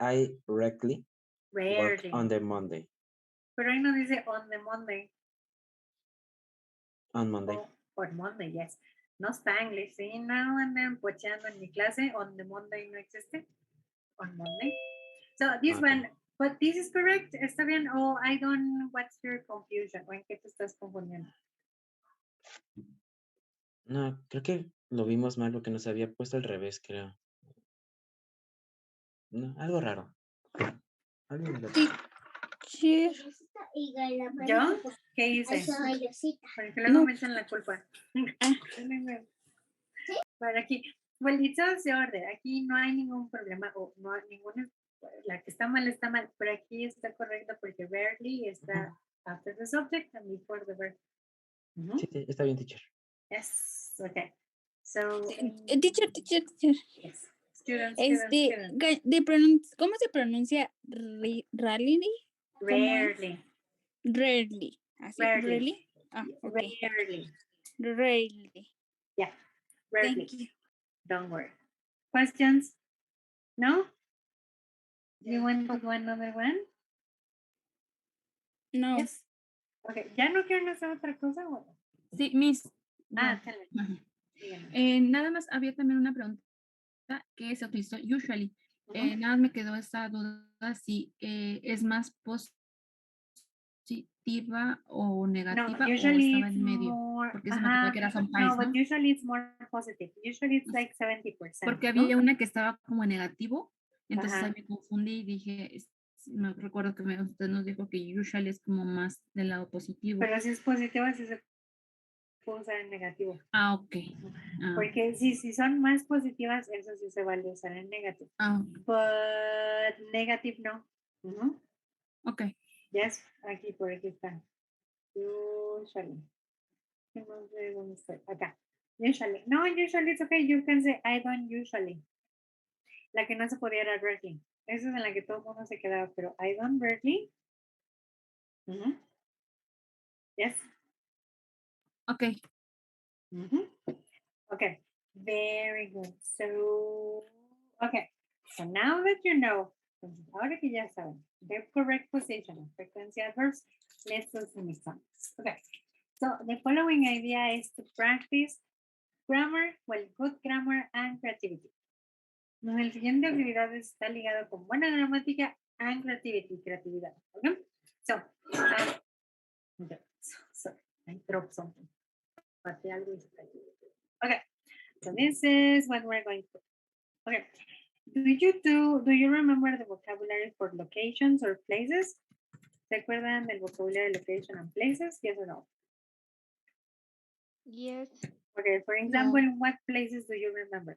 I rarely work Rarely. on the Monday. Pero ahí no dice on the Monday. On Monday. On Monday, yes. No Spanglish, sí, now and then pocheando en mi clase, on the Monday no existe. On Monday. So this one, but this is correct, ¿está bien? O I don't, what's your confusion? ¿O en qué te estás confundiendo? No, creo que lo vimos mal porque nos había puesto al revés, creo. No, algo raro. Algo raro. ¿Yo? ¿Qué hice? Porque luego me echan la culpa. Para aquí. Well, it's also order. Aquí no hay ningún problema o no hay ninguna. La que está mal, pero aquí está correcto porque rarely está after the subject and before the verb. Sí, está bien, teacher. Yes, okay. So, teacher. yes. Students. ¿Cómo se pronuncia rarely? Rarely. Rarely. ¿Así? Rarely. Okay. Rarely. Yeah, rarely. Thank you. Don't worry. Questions? No? You want to do another one? No. Yes. Okay, ¿ya no quieren hacer otra cosa? Bueno. Sí, Miss. Tell me. Nada más había también una pregunta que se utilizó usually. Nada más me quedó esa duda si es más positiva o negativa o estaba en medio. Porque eso me acuerdo que era sometimes, no, but usually it's more positive. Usually it's like 70%. Porque había una que estaba como en negativo, entonces Ajá. ahí me confundí y dije, me recuerdo que usted nos dijo que usually es como más del lado positivo. Pero si es positiva, sí se puede usar en negativo. Ok. Porque si son más positivas, eso sí se vale usar en negativo. But negative no. Ok. Yes, aquí por aquí está. Usually. No sé dónde estoy. Acá. Usually. No, usually it's okay. You can say I don't usually. La que no se podía era rarely. Esa es en la que todo el mundo se quedaba, pero I don't rarely. Yes. Okay. Okay. Very good. So, okay. So now that you know, ahora que ya saben, the correct position of frequency adverbs, let's do some examples. Okay. So the following idea is to practice grammar, good grammar and creativity. No, el siguiente actividad está ligado con buena gramática and creativity, creatividad. Okay? So, okay. So, I dropped something. Okay, so this is what we're going to do. Okay, do you remember the vocabulary for locations or places? ¿Se acuerdan del vocabulario location and places? Yes or no? Yes. Okay, for example, what places do you remember?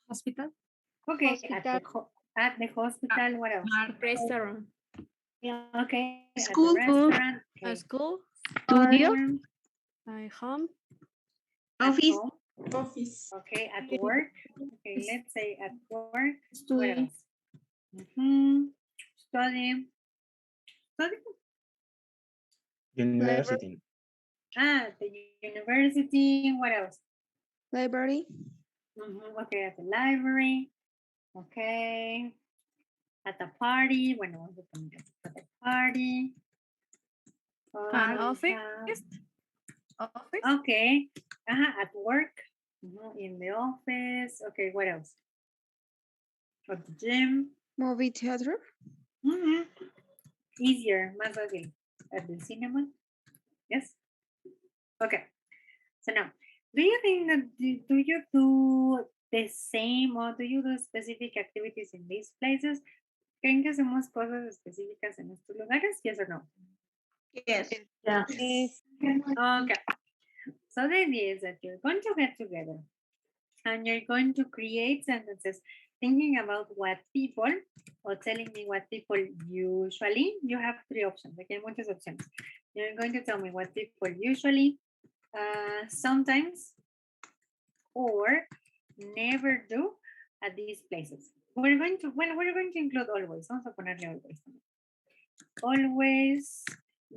Hospital. Okay, Hospital. at the hospital, what else? Restaurant. Yeah, okay, School. at the restaurant. Okay. A school. Studio. Farm, My home. at Office. home. Office. Okay, at work. Okay, let's say at work. What Study. else? Study. Study. University. The university. What else? Library. Okay, at the library. Okay. At the party. Bueno, vamos a poner at the party. An we office. have- Office. Okay. At work. In the office. Okay, what else? At the gym. Movie theater. Easier, más fácil. At the cinema. Yes. Okay. So now, do you think that do you do the same or do you do specific activities in these places? ¿Creen que hacemos cosas específicas en estos lugares? Yes or no? Yes. Yes. Okay. So the idea is that you're going to get together and you're going to create sentences thinking about what people or telling me what people usually, you have three options. Aquí hay muchas opciones. You're going to tell me what people usually, sometimes, or never do at these places. We're going to include always. Vamos a ponerle always. Always,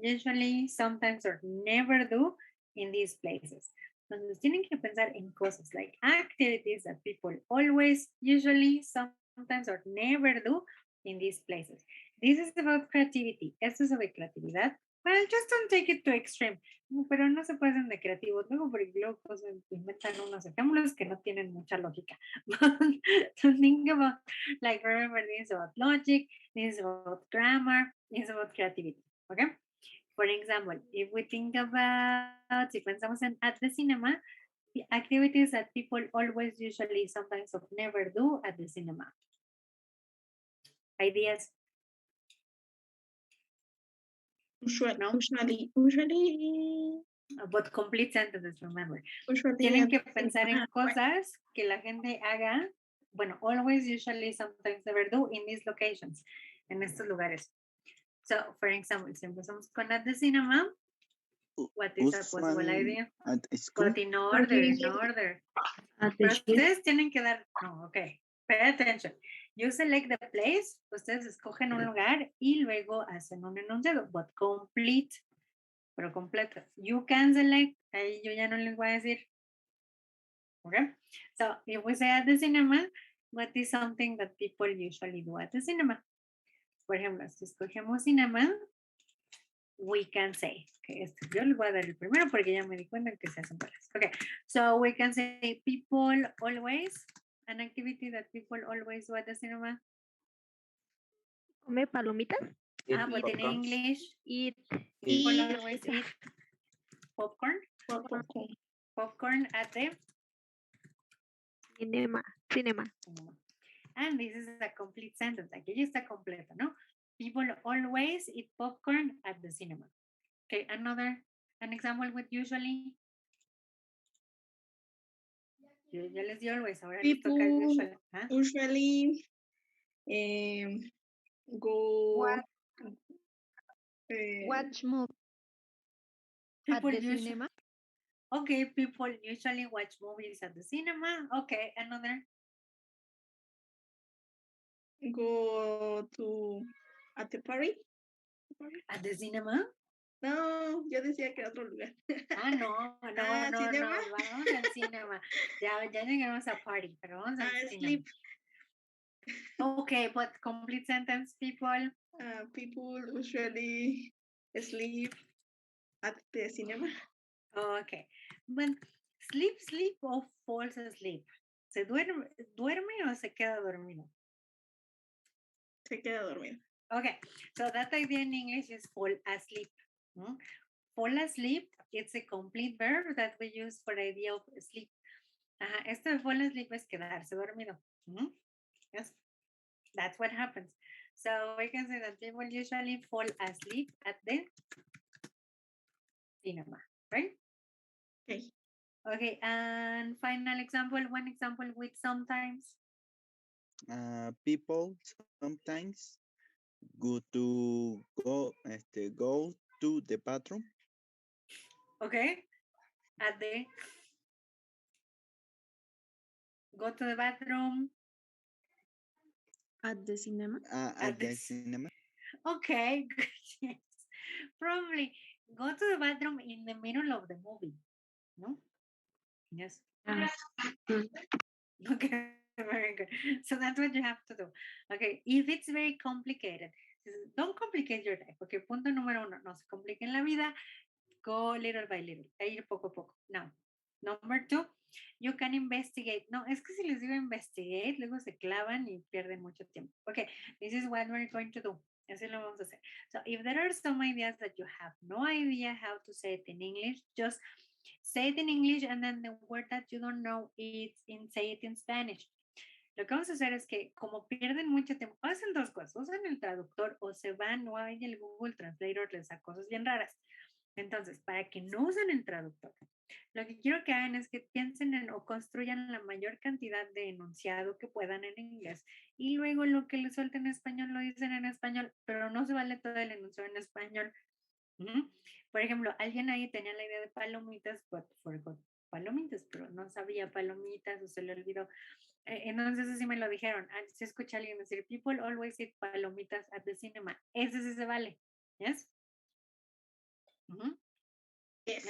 usually, sometimes, or never do in these places. Entonces tienen que pensar en cosas like activities that people always, usually, sometimes, or never do in these places. This is about creativity. Esto es sobre creatividad. Well, just don't take it to extreme. Pero no se pueden de creativos luego porque luego cosas inventan unos ejemplos que no tienen mucha lógica. So think about, like, remember, this is about logic, this is about grammar, this is about creativity. Okay? For example, if we think about, si pensamos en at the cinema, the activities that people always, usually, sometimes, or never do at the cinema. Ideas? Usually. But complete sentences, remember. Usually Tienen que pensar en cosas que la gente haga, bueno, always, usually, sometimes, never do in these locations, en estos lugares. So, for example, si empezamos con at the cinema, what is a possible Usually idea? at school. But in order. Pero ustedes tienen que dar, no, okay, pay attention. You select the place, ustedes escogen un lugar y luego hacen un enunciado, but complete, pero completo. You can select, ahí yo ya no les voy a decir. Okay, so if we say at the cinema, what is something that people usually do at the cinema? Por ejemplo, si escogemos cinema, we can say, okay, yo les voy a dar el primero porque ya me di cuenta que se hacen varias. Okay, so we can say people always, an activity that people always do at the cinema. Come palomitas. But in popcorn. English, Eat. people always eat popcorn. Popcorn at the Cinema. And this is a complete sentence. Aquí ya está completo, ¿no? People always eat popcorn at the cinema. Okay, an example with usually. Yo ya les di always, ahora les toca usually. Usually go Watch movie at People the usually, cinema. okay, people usually watch movies at the cinema. Okay, another. Go to at the party. At the cinema. No, yo decía que otro lugar. No, cinema. Vamos al cinema. Ya llegamos a party, pero vamos al cinema. Sleep. Okay, but complete sentence, people. People usually sleep at the cinema. Okay, but sleep or falls asleep. ¿Se duerme o se queda dormido? Se queda dormido. Okay, so that idea in English is fall asleep. Fall asleep, it's a complete verb that we use for the idea of sleep. Esto de fall asleep es quedarse dormido. Yes, that's what happens. So we can say that people usually fall asleep at the cinema, right? Okay. Okay, and final example, one example with sometimes. People sometimes go to the bathroom. Okay, go to the bathroom. At the cinema. At the cinema. Okay, yes. Probably go to the bathroom in the middle of the movie, no? Yes. Okay, very good. So that's what you have to do. Okay, if it's very complicated, don't complicate your life. Okay, punto número 1, no se compliquen la vida. Go little by little, ir poco a poco. Now, number 2, you can investigate. No, es que si les digo investigate, luego se clavan y pierden mucho tiempo. Okay, this is what we're going to do. Así lo vamos a hacer. So if there are some ideas that you have no idea how to say it in English, just say it in English and then the word that you don't know, say it in Spanish. Lo que vamos a hacer es que como pierden mucho tiempo, hacen dos cosas, usan el traductor o se van o hay el Google Translator, les da cosas bien raras. Entonces, para que no usen el traductor, lo que quiero que hagan es que piensen en o construyan la mayor cantidad de enunciado que puedan en inglés y luego lo que les suelten en español lo dicen en español, pero no se vale todo el enunciado en español. Por ejemplo, alguien ahí tenía la idea de palomitas, but forgot palomitas, pero no sabía palomitas o se le olvidó. Entonces así me lo dijeron. Si escucha a alguien decir, people always eat palomitas at the cinema. Ese sí se vale. Yes? Yes.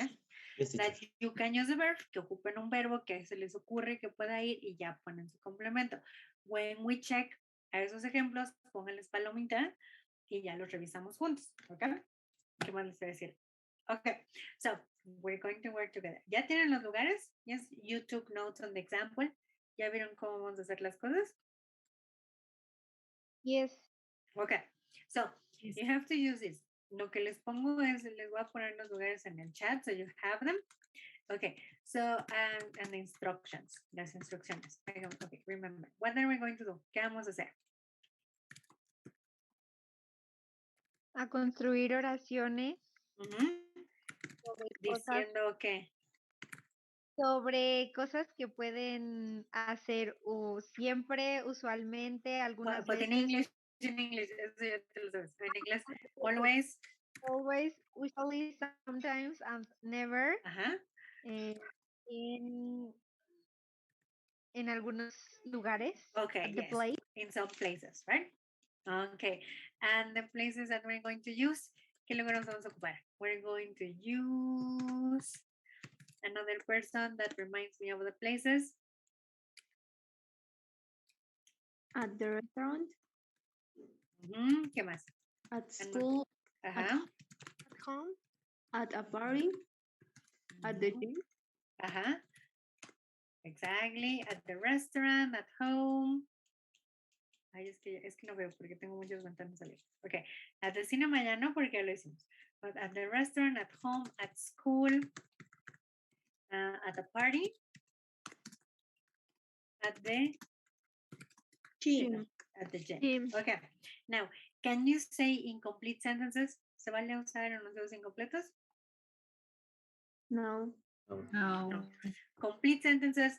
Yes. That you can use the verb, que ocupen un verbo que se les ocurre que pueda ir y ya ponen su complemento. When we check a esos ejemplos, pónganles palomita y ya los revisamos juntos. ¿Ok? ¿Qué más les voy a decir? Okay, so we're going to work together. ¿Ya tienen los lugares? Yes, you took notes on the example. ¿Ya vieron cómo vamos a hacer las cosas? Yes. Okay, so you have to use this. Lo que les pongo es, les voy a poner los lugares en el chat, so you have them. Okay, so, and the instructions, las instrucciones. Okay, remember, what are we going to do? ¿Qué vamos a hacer? A construir oraciones. Diciendo que sobre cosas que pueden hacer siempre, usualmente, algunas but veces. in English, eso ya te lo sabes. En inglés, always. Always, usually, sometimes, and never. En algunos lugares. Okay, yes. Place. In some places, right? Okay, and the places that we're going to use, ¿qué lugar nos vamos a ocupar? We're going to use another person that reminds me of the places. At the restaurant. ¿Qué más? At school. At home. At a party. At the gym. Exactly. At the restaurant, at home. Ay, es que no veo porque tengo muchas ventanas abiertas. Okay. At the cinema ya no porque ya lo hicimos. But at the restaurant, at home, at school, at a party, at the gym. At the gym. Okay. Now, can you say incomplete sentences? ¿Se vale usar enunciados incompletos? No. No. Complete sentences,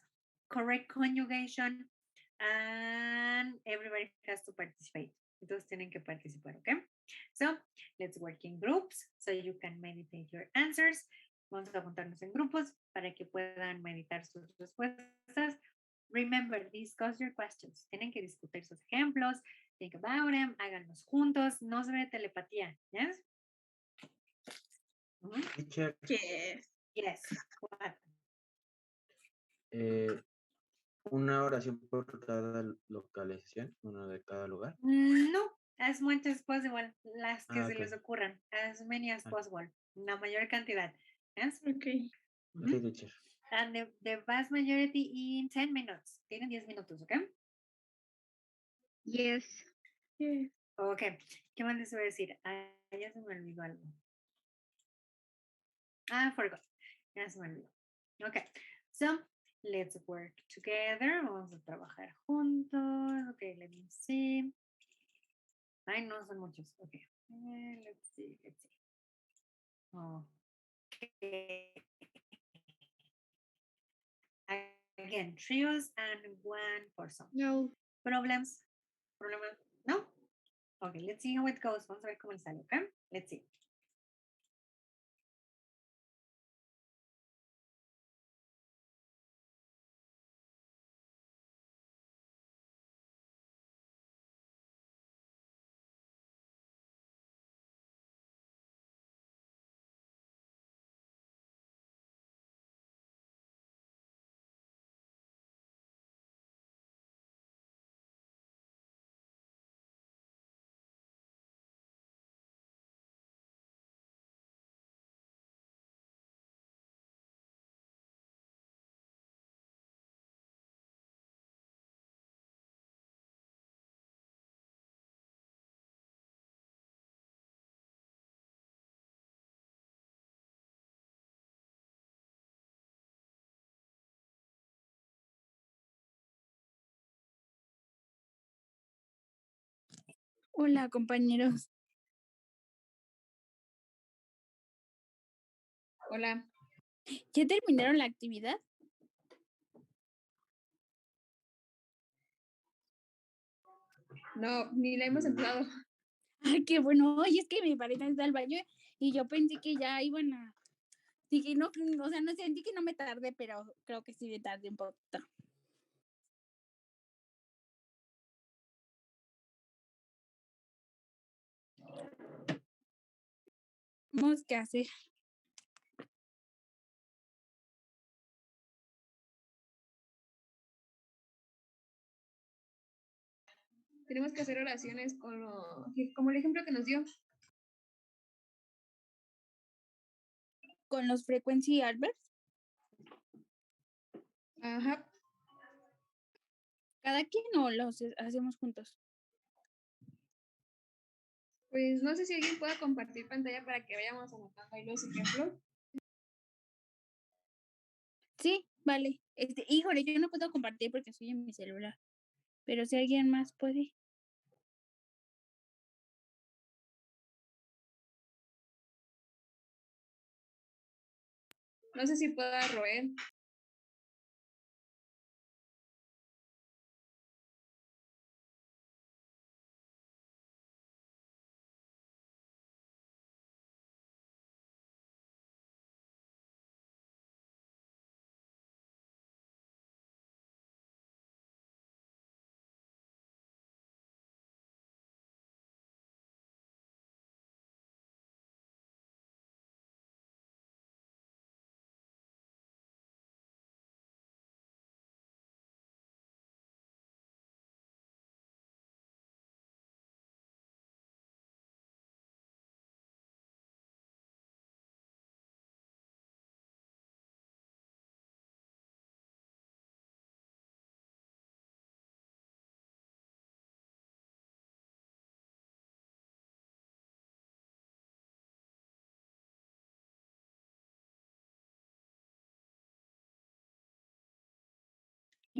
correct conjugation, and everybody has to participate. Todos tienen que participar, okay? So, let's work in groups so you can meditate your answers. Vamos a juntarnos en grupos para que puedan meditar sus respuestas. Remember, discuss your questions. Tienen que discutir sus ejemplos, think about them, háganlos juntos, no se ve telepatía, ¿yes? Teacher. Yes. What? Una oración por cada localización, uno de cada lugar. No, as much as possible, las que se Okay. les ocurran, as many as possible, la mayor cantidad. Yes? Okay. Okay, teacher. And the vast majority in 10 minutes. Tienen 10 minutos, ¿ok? Yes. Ok. ¿Qué más les voy a decir? Ah, ya se me olvidó algo. Forgot. Ya se me olvidó. Ok. So, let's work together. Vamos a trabajar juntos. Ok, let me see. Ay, no son muchos. Ok. Let's see. Okay. Again, trios and one person. No. Problems? No? Okay, let's see how it goes. Vamos a ver cómo le sale, okay? Let's see. Hola, compañeros. Hola. ¿Ya terminaron la actividad? No, ni la hemos empezado. Ay, qué bueno. Oye, es que mi pareja está al baño y yo pensé que ya iban a... Dije, no, o sea, no sentí que no me tardé, pero creo que sí me tardé un poquito. Vamos, ¿qué hacer? Tenemos que hacer oraciones como el ejemplo que nos dio. ¿Con los frequency adverbs? Ajá. ¿Cada quien o los hacemos juntos? Pues no sé si alguien pueda compartir pantalla para que vayamos anotando ahí los ejemplos. Sí, vale. Híjole, yo no puedo compartir porque estoy en mi celular. Pero si alguien más puede. No sé si pueda Roel.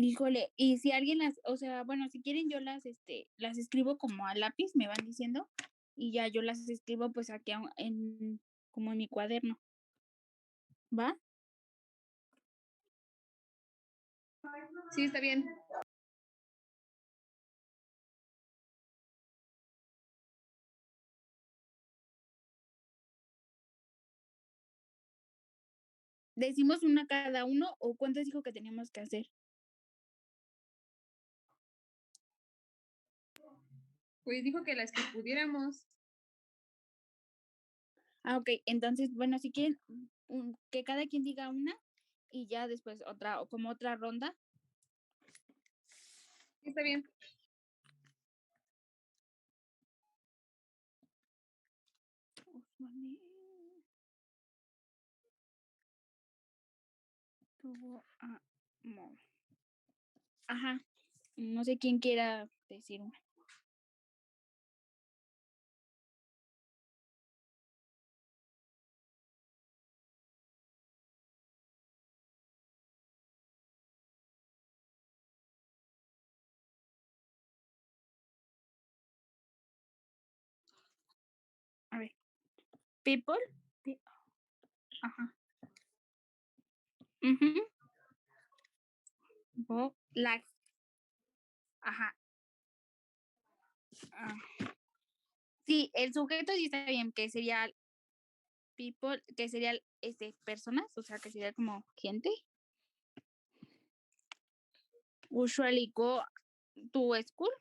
Híjole, y si alguien o sea, bueno, si quieren yo las escribo como a lápiz, me van diciendo, y ya yo las escribo pues aquí como en mi cuaderno. ¿Va? Sí, está bien. ¿Decimos una cada uno o cuántas dijo que teníamos que hacer? Pues dijo que las que pudiéramos. Ok, entonces, bueno, si quieren que cada quien diga una y ya después otra, o como otra ronda. Sí, está bien. Tuvo amor. Ajá. No sé quién quiera decir una. A ver. People. Ajá. Like. Ajá. Sí, el sujeto sí está bien, que sería people, que sería personas, o sea, que sería como gente. Usually go to school.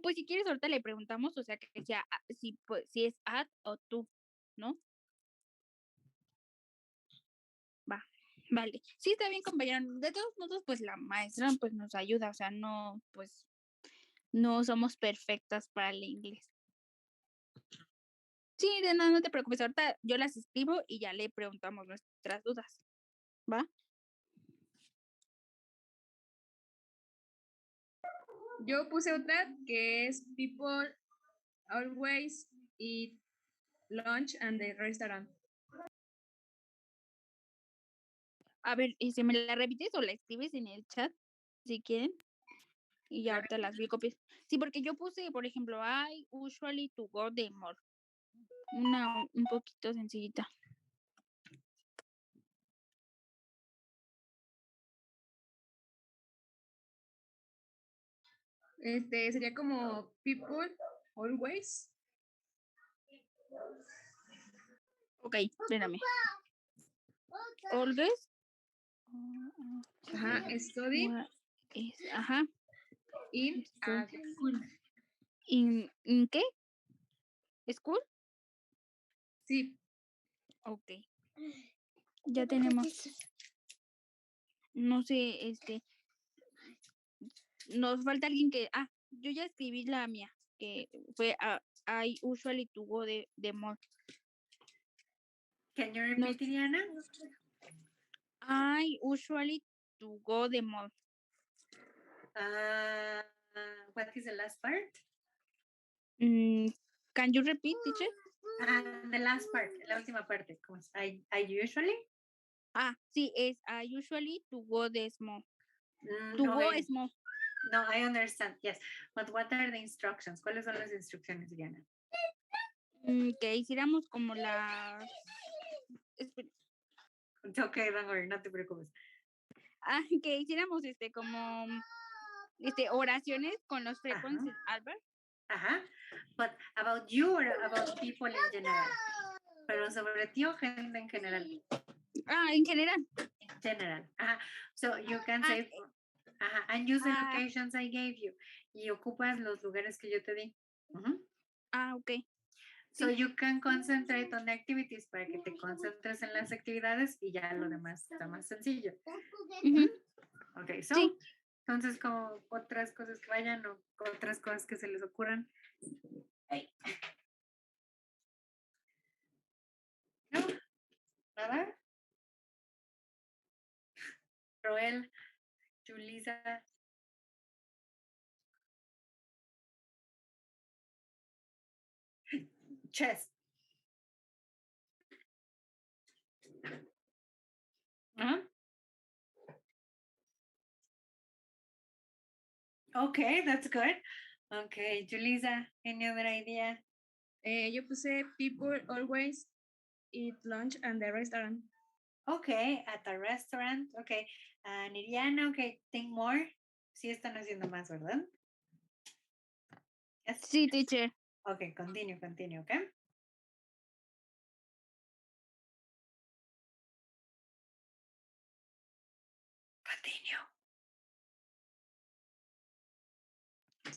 Pues si quieres ahorita le preguntamos, o sea, que sea si es at o tú, ¿no? Va, vale. Sí, está bien, compañero. De todos modos, pues la maestra pues nos ayuda, o sea, no, pues no somos perfectas para el inglés. Sí, de nada, no te preocupes. Ahorita yo las escribo y ya le preguntamos nuestras dudas. ¿Va? Yo puse otra que es people always eat lunch and the restaurant. A ver, ¿me la repites o la escribes en el chat si quieren? Y ya ahorita las vi copias. Sí, porque yo puse, por ejemplo, I usually to go the mall. Una un poquito sencillita. Sería como people always. Ok, espérame. Always. Ajá, study. Ajá. In school. ¿In qué? ¿School? Sí. Ok. Ya tenemos. No sé, nos falta alguien que. Yo ya escribí la mía, que fue I usually to go the mall. Can you repeat, Diana? I usually to go the mall. What is the last part? Can you repeat, teacher? The last part, la última parte. ¿Cómo es? I usually? Sí, es I usually to go the small. Small. No, I understand, yes. But what are the instructions? ¿Cuáles son las instrucciones, Diana? Que hiciéramos como las... Ok, don't worry, no te preocupes. Que hiciéramos como oraciones con los frequencies, Albert. But about you or about people in general? Pero sobre ti o gente en general? En general. In general. So you can say... and use the locations I gave you. Y ocupas los lugares que yo te di. Ok. So you can concentrate on the activities para que te concentres en las actividades y ya lo demás está más sencillo. Ok, so, entonces como otras cosas que vayan o otras cosas que se les ocurran. ¿No? ¿Nada? Roel, Julisa. Chess. Okay, that's good. Okay, Julisa, any other idea? Yo puse people always eat lunch at the restaurant. Okay, at a restaurant. Okay. Niriana, okay, think more. Sí están haciendo más, ¿verdad? Yes. Sí, teacher. Okay, continue, okay?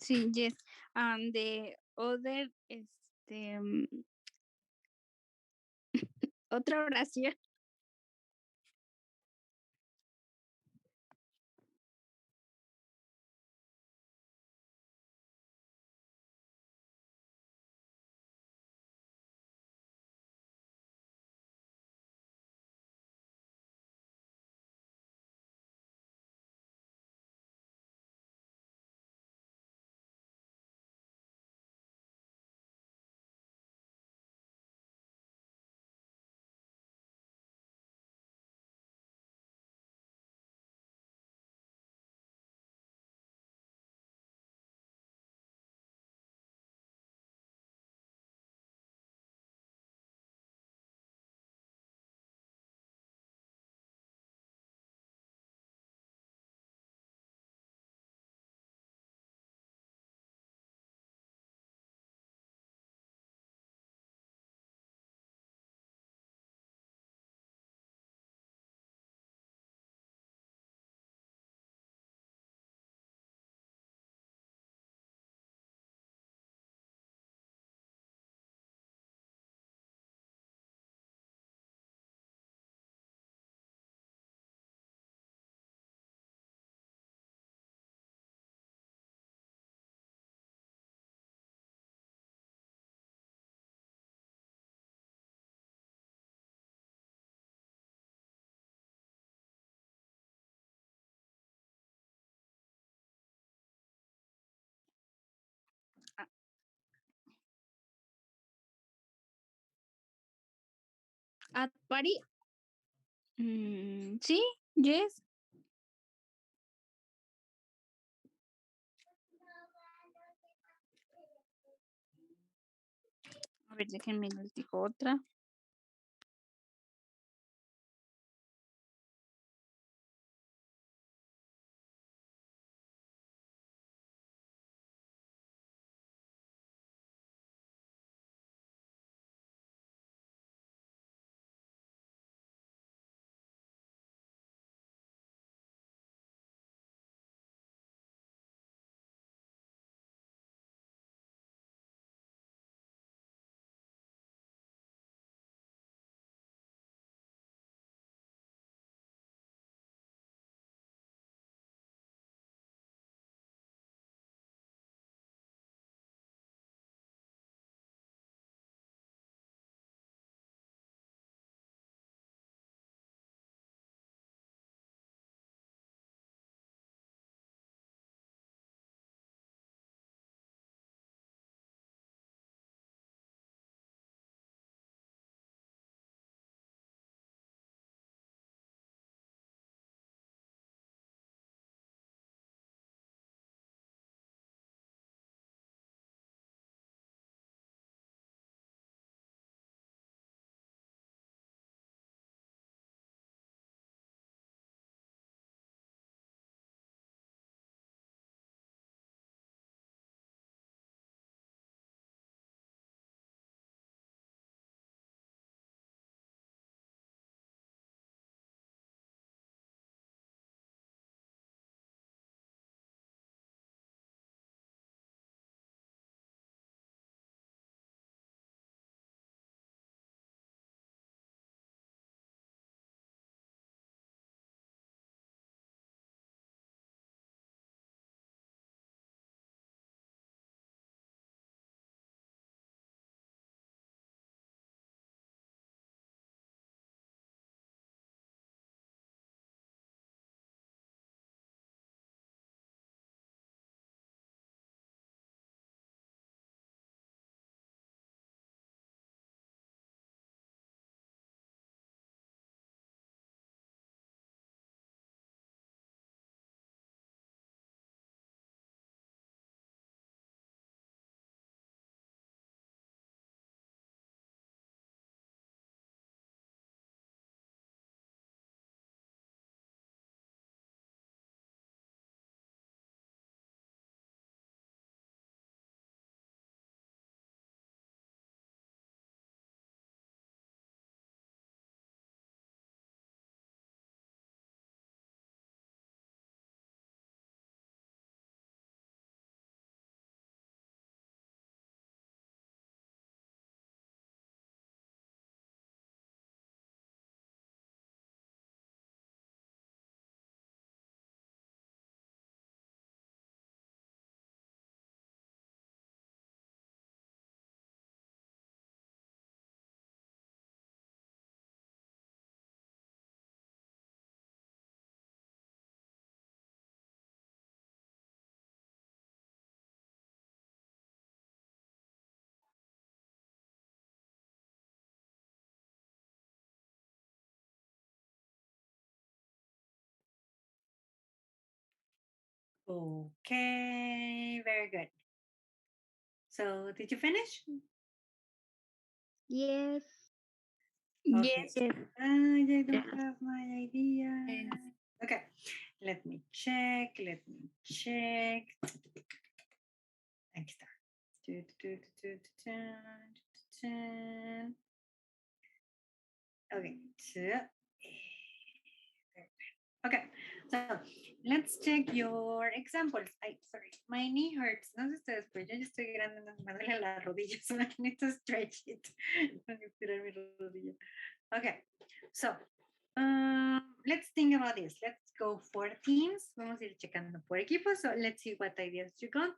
Sí, yes. And the other, otra oración. At party. Sí, yes. A ver, déjenme les digo otra. Okay, very good. So, did you finish? Yes. Okay. Yes. I don't have my idea. Okay, let me check. Aquí está. Okay. Okay, so let's check your examples. Ay, sorry, my knee hurts. No sé ustedes, pero yo ya estoy grande, me duele la rodilla, so I need to stretch it. Tengo que estirar mi rodilla. Okay, so let's think about this. Let's go for teams. Vamos a ir checando por equipos. So let's see what ideas you got.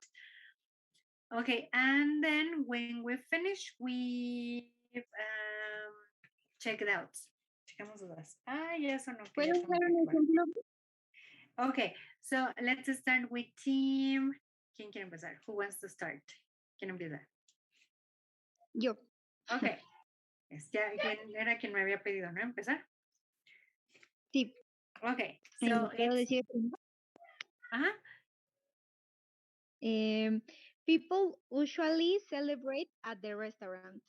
Okay, and then when we finish, we check it out. Checamos dudas. Ya sonó que ya ¿Puedes estamos dar un acabando. ejemplo? Okay, so let's start with team. ¿Quién quiere empezar? Who wants to start? ¿Quién empieza? Yo. Okay. Ya, ¿quién era quien me había pedido, no? Empezar. Sí. Okay, so ¿Puedo decir primero? Ajá. People usually celebrate at the restaurant.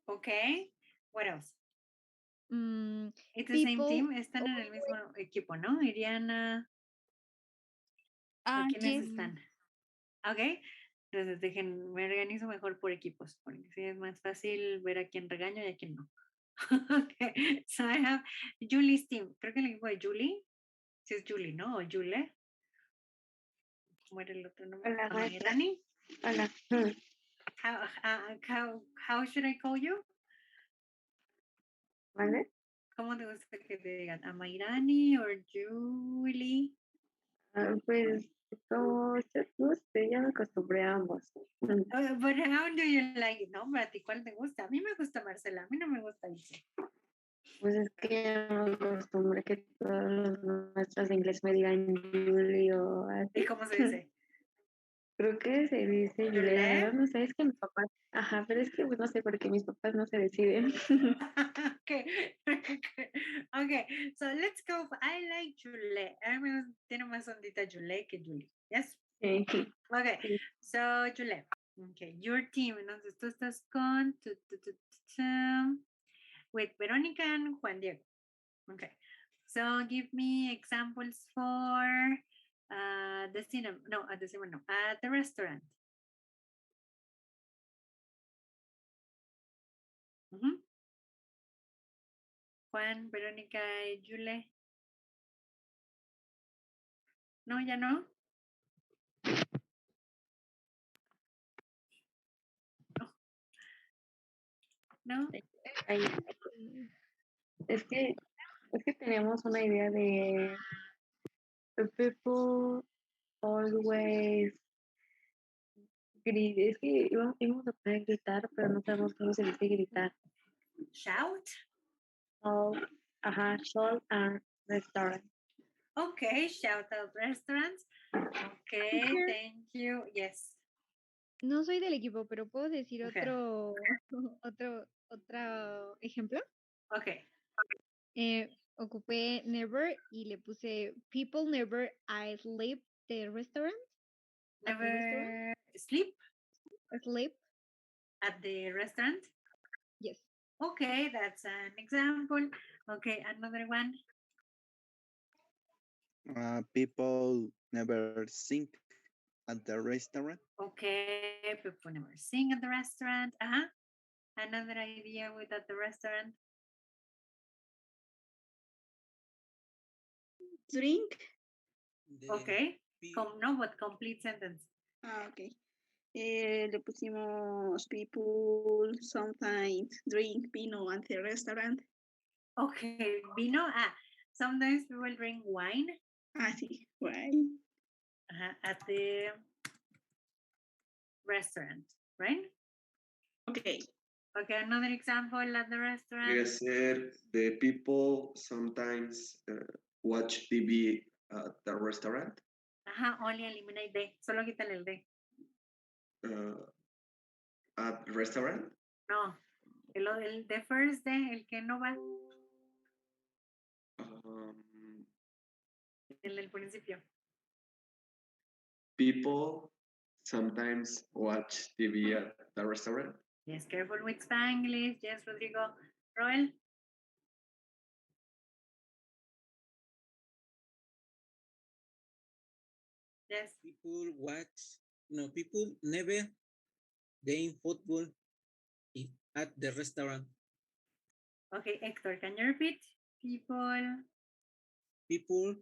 Okay, what else? It's the same People team, están en el mismo equipo, ¿no? Iriana. ¿Quiénes están? Okay, entonces me organizo mejor por equipos, porque así es más fácil ver a quién regaño y a quién no. Okay, so I have Julie's team. Creo que el equipo de Julie, si es Julie, ¿no? O Jule. ¿Cómo era el otro nombre? Hola, maestra. Amairani. Hola. How should I call you? ¿Vale? ¿Cómo te gusta que te digan? ¿Amairani o Julie? Pues, como usted guste, ya me acostumbré a ambos. But how do you like it? No, para ti, ¿cuál te gusta? A mí me gusta Marcela, a mí no me gusta Ilse. Pues es que ya me acostumbré que todos los maestros de inglés me digan Julie o así. ¿Y cómo se dice? Creo que se dice Julie, la verdad no sé, es que mis papás, ajá, pero es que pues, no sé por qué mis papás no se deciden. Okay. Okay, so let's go. I like Julie. A mí tiene más ondita Julie que Julie. Yes? Sí. Okay, so Julie. Okay, your team. Entonces tú estás con with Verónica and Juan Diego. Okay, so give me examples for the cinema. No, at the cinema, no, at the restaurant. Juan, Verónica y Julie. No, ya no. No. Ahí. Es que tenemos una idea de the people always es que íbamos a poder gritar, pero no sabemos cómo se dice gritar. Shout. Shout and restaurant. Okay, shout out restaurants. Okay, thank you. Yes. No soy del equipo, pero puedo decir Okay. otro ejemplo. Okay. Ocupé never y le puse people never sleep the restaurant. Never sleep? Sleep. At the restaurant? Yes. Okay, that's an example. Okay, another one. People never sing at the restaurant. Okay, people never sing at the restaurant. Another idea with at the restaurant. Drink. Okay. No, but complete sentence. Okay. Le pusimos people sometimes drink vino at the restaurant. Okay, vino. Sometimes people drink wine. Sí, wine. At the restaurant, right? Okay. Okay, another example at the restaurant. Yes, the people sometimes watch TV at the restaurant. Only eliminate the. Solo quítale el de. At restaurant? No, el de first day, el que no va. El del principio. people sometimes watch TV at the restaurant. Yes, careful with Spanglish. Yes, Rodrigo. Roel? Yes. People never game football at the restaurant. Okay, Hector, can you repeat? People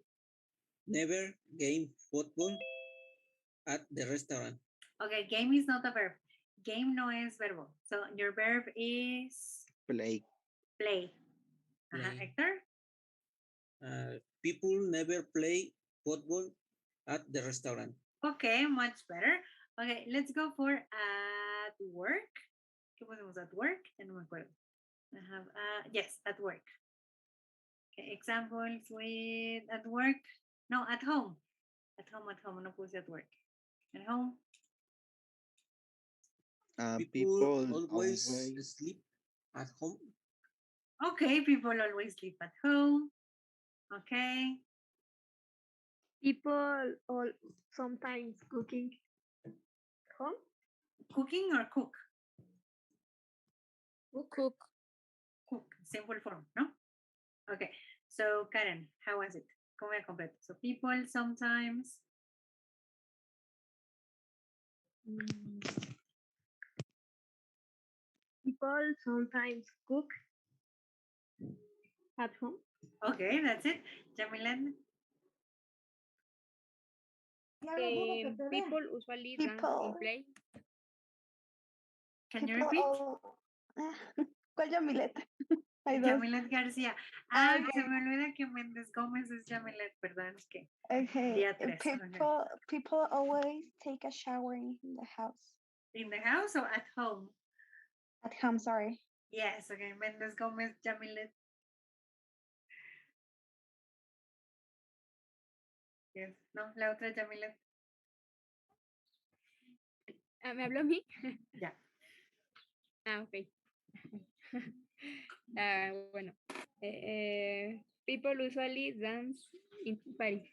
never game football at the restaurant. Okay, game is not a verb. Game no es verbo. So your verb is Play. play. Play. Hector? People never play football at the restaurant. Okay, much better. Okay, let's go for at work. ¿Qué podemos at work? Ya no me acuerdo. I have, yes, at work. Okay, examples with at work. No, at home. At home. No puse at work. At home. People always sleep at home. Okay, people always sleep at home. Okay. People all sometimes cooking home. Cooking or cook? Cook. Cook, simple form, no? Okay, so Karen, how was it? ¿Cómo era completo? So people sometimes. People sometimes cook at home. Okay, that's it. Jamilan? People usually dance and play. Can you repeat? ¿Cuál Yamilet? Yamilet García. Que se me olvida que Méndez Gómez es Yamilet, perdón, es que. Okay. Día 3. People always take a shower in the house. In the house or at home? At home, sorry. Yes, okay. Méndez Gómez, Yamilet. Yes. No, la otra Yamilet. ¿Me habló a mí? Ya. Ok. Bueno. People usually dance in Paris.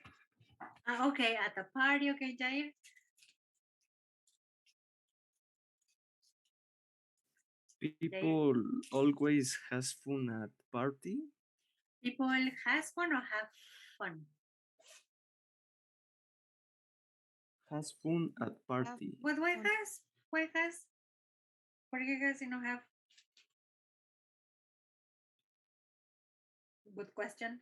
Okay, at a party, okay, Jair. People always has fun at party. People has fun or have fun? Has fun at party. But why has? Why has? ¿Por qué has y no have? Good question.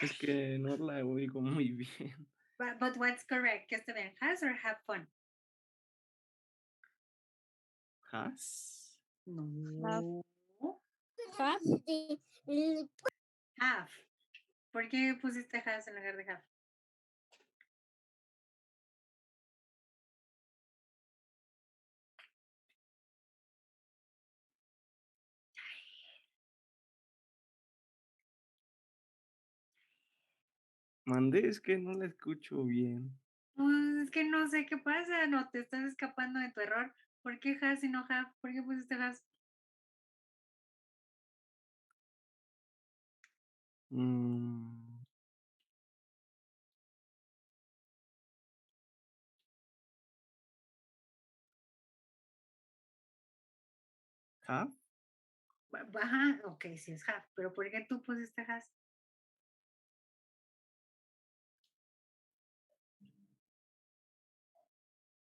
Es que no la oigo muy bien. But what's correct? ¿Qué está bien? Has or have fun? Has. No. Have. Have. ¿Por qué pusiste has en lugar de have? Mandé, es que no la escucho bien. Es que no sé qué pasa, no te estás escapando de tu error. ¿Por qué has y no have? ¿Por qué pusiste has? ¿Have? Ajá, ok, sí es have, pero ¿por qué tú pusiste has?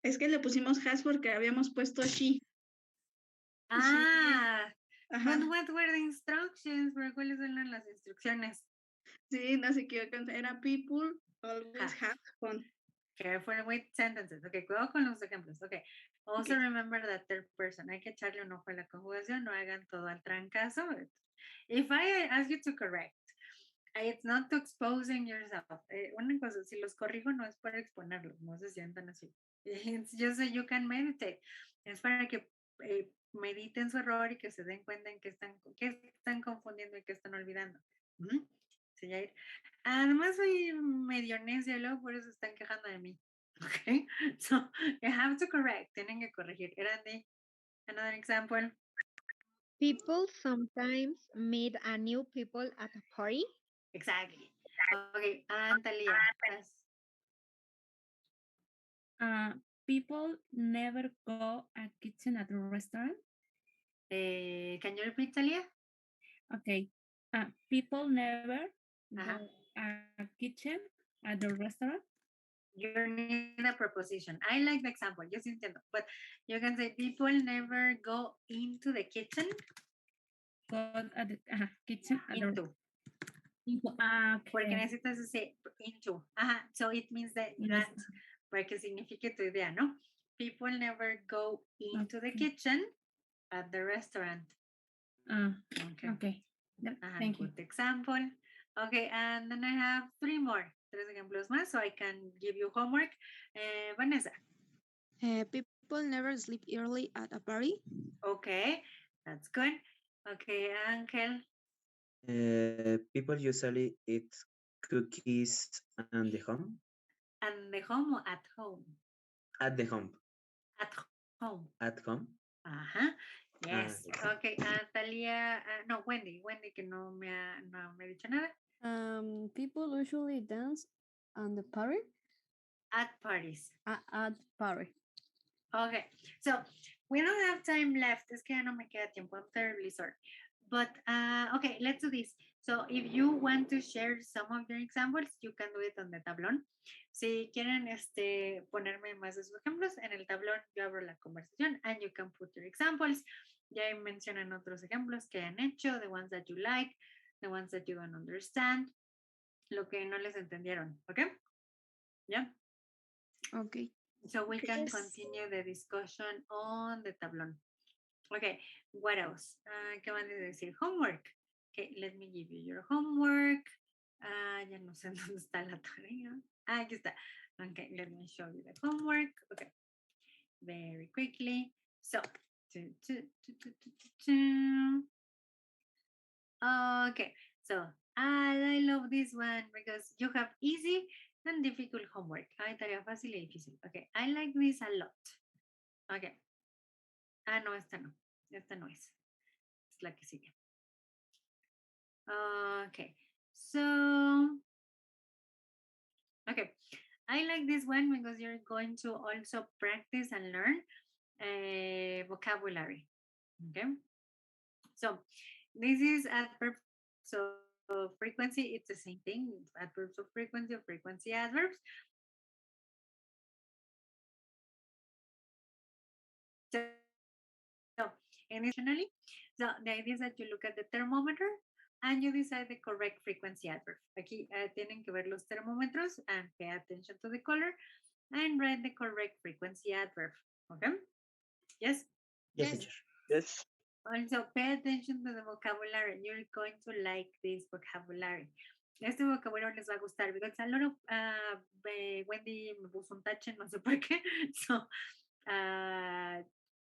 Es que le pusimos has porque habíamos puesto she. But what were the instructions? ¿Pero cuáles eran las instrucciones? Sí, no sé qué, era people always have fun. Careful with sentences. Okay, cuidado con los ejemplos. Okay. Also remember that third person. Hay que echarle un ojo a la conjugación, no hagan todo al trancazo. If I ask you to correct, it's not to exposing yourself. Una cosa, si los corrijo no es para exponerlos, no se sientan así. It's just so you can meditate. Es para que mediten su error y que se den cuenta en qué están confundiendo y qué están olvidando. Sí, Jair. Además soy medio necia y luego por eso están quejando de mí. Okay, so you have to correct. Tienen que corregir. Another example. People sometimes meet a new people at a party. Exactly. Okay, and Talia. Yes. People never go a kitchen at a restaurant. Can you repeat, Talia? Okay. People never Ajá. go a kitchen at the restaurant. You need a preposition. I like the example. Yo sí entiendo. But you can say people never go into the kitchen. Go at the kitchen at Into. Okay. Porque necesitas decir into. Ajá. So it means that para que signifique tu idea, ¿no? People never go into the kitchen at the restaurant. Okay. Thank you. Good example. Okay, and then I have 3 more. 3 ejemplos más, so I can give you homework. Vanessa. People never sleep early at a party. Okay, that's good. Okay, Angel. People usually eat cookies at the home. And the home or at home? At the home. At home. At home. Ajá. Yes. Okay, Talia, no, Wendy, que no me ha dicho nada. People usually dance at the party. At parties. At party. Okay, so we don't have time left. Es que ya no me queda tiempo. I'm terribly sorry. But, okay, let's do this. So if you want to share some of your examples, you can do it on the tablón. Si quieren ponerme más de sus ejemplos, en el tablón yo abro la conversación and you can put your examples. Ya mencionan otros ejemplos que han hecho, the ones that you like, the ones that you don't understand, lo que no les entendieron, ¿ok? Yeah? Okay. So we can continue the discussion on the tablón. Okay, what else? ¿Qué van a decir? Homework. Okay, let me give you your homework. Ya no sé dónde está la tarea. Aquí está. Okay, let me show you the homework. Okay, very quickly. So, okay, so I love this one because you have easy and difficult homework. Hay tarea fácil y difícil. Okay, I like this a lot. Okay. No, esta no. Esta no es. Es la que sigue. Okay. So, okay. I like this one because you're going to also practice and learn vocabulary. Okay. So, this is adverbs of frequency. It's the same thing. Adverbs of frequency adverbs. So, initially, so the idea is that you look at the thermometer and you decide the correct frequency adverb. Aquí tienen que ver los termómetros and pay attention to the color and write the correct frequency adverb. Okay? Yes? Yes, teacher. Yes. Also, pay attention to the vocabulary. You're going to like this vocabulary. Este vocabulario les va a gustar because a lot of Wendy me puso un tache, no sé por qué. So,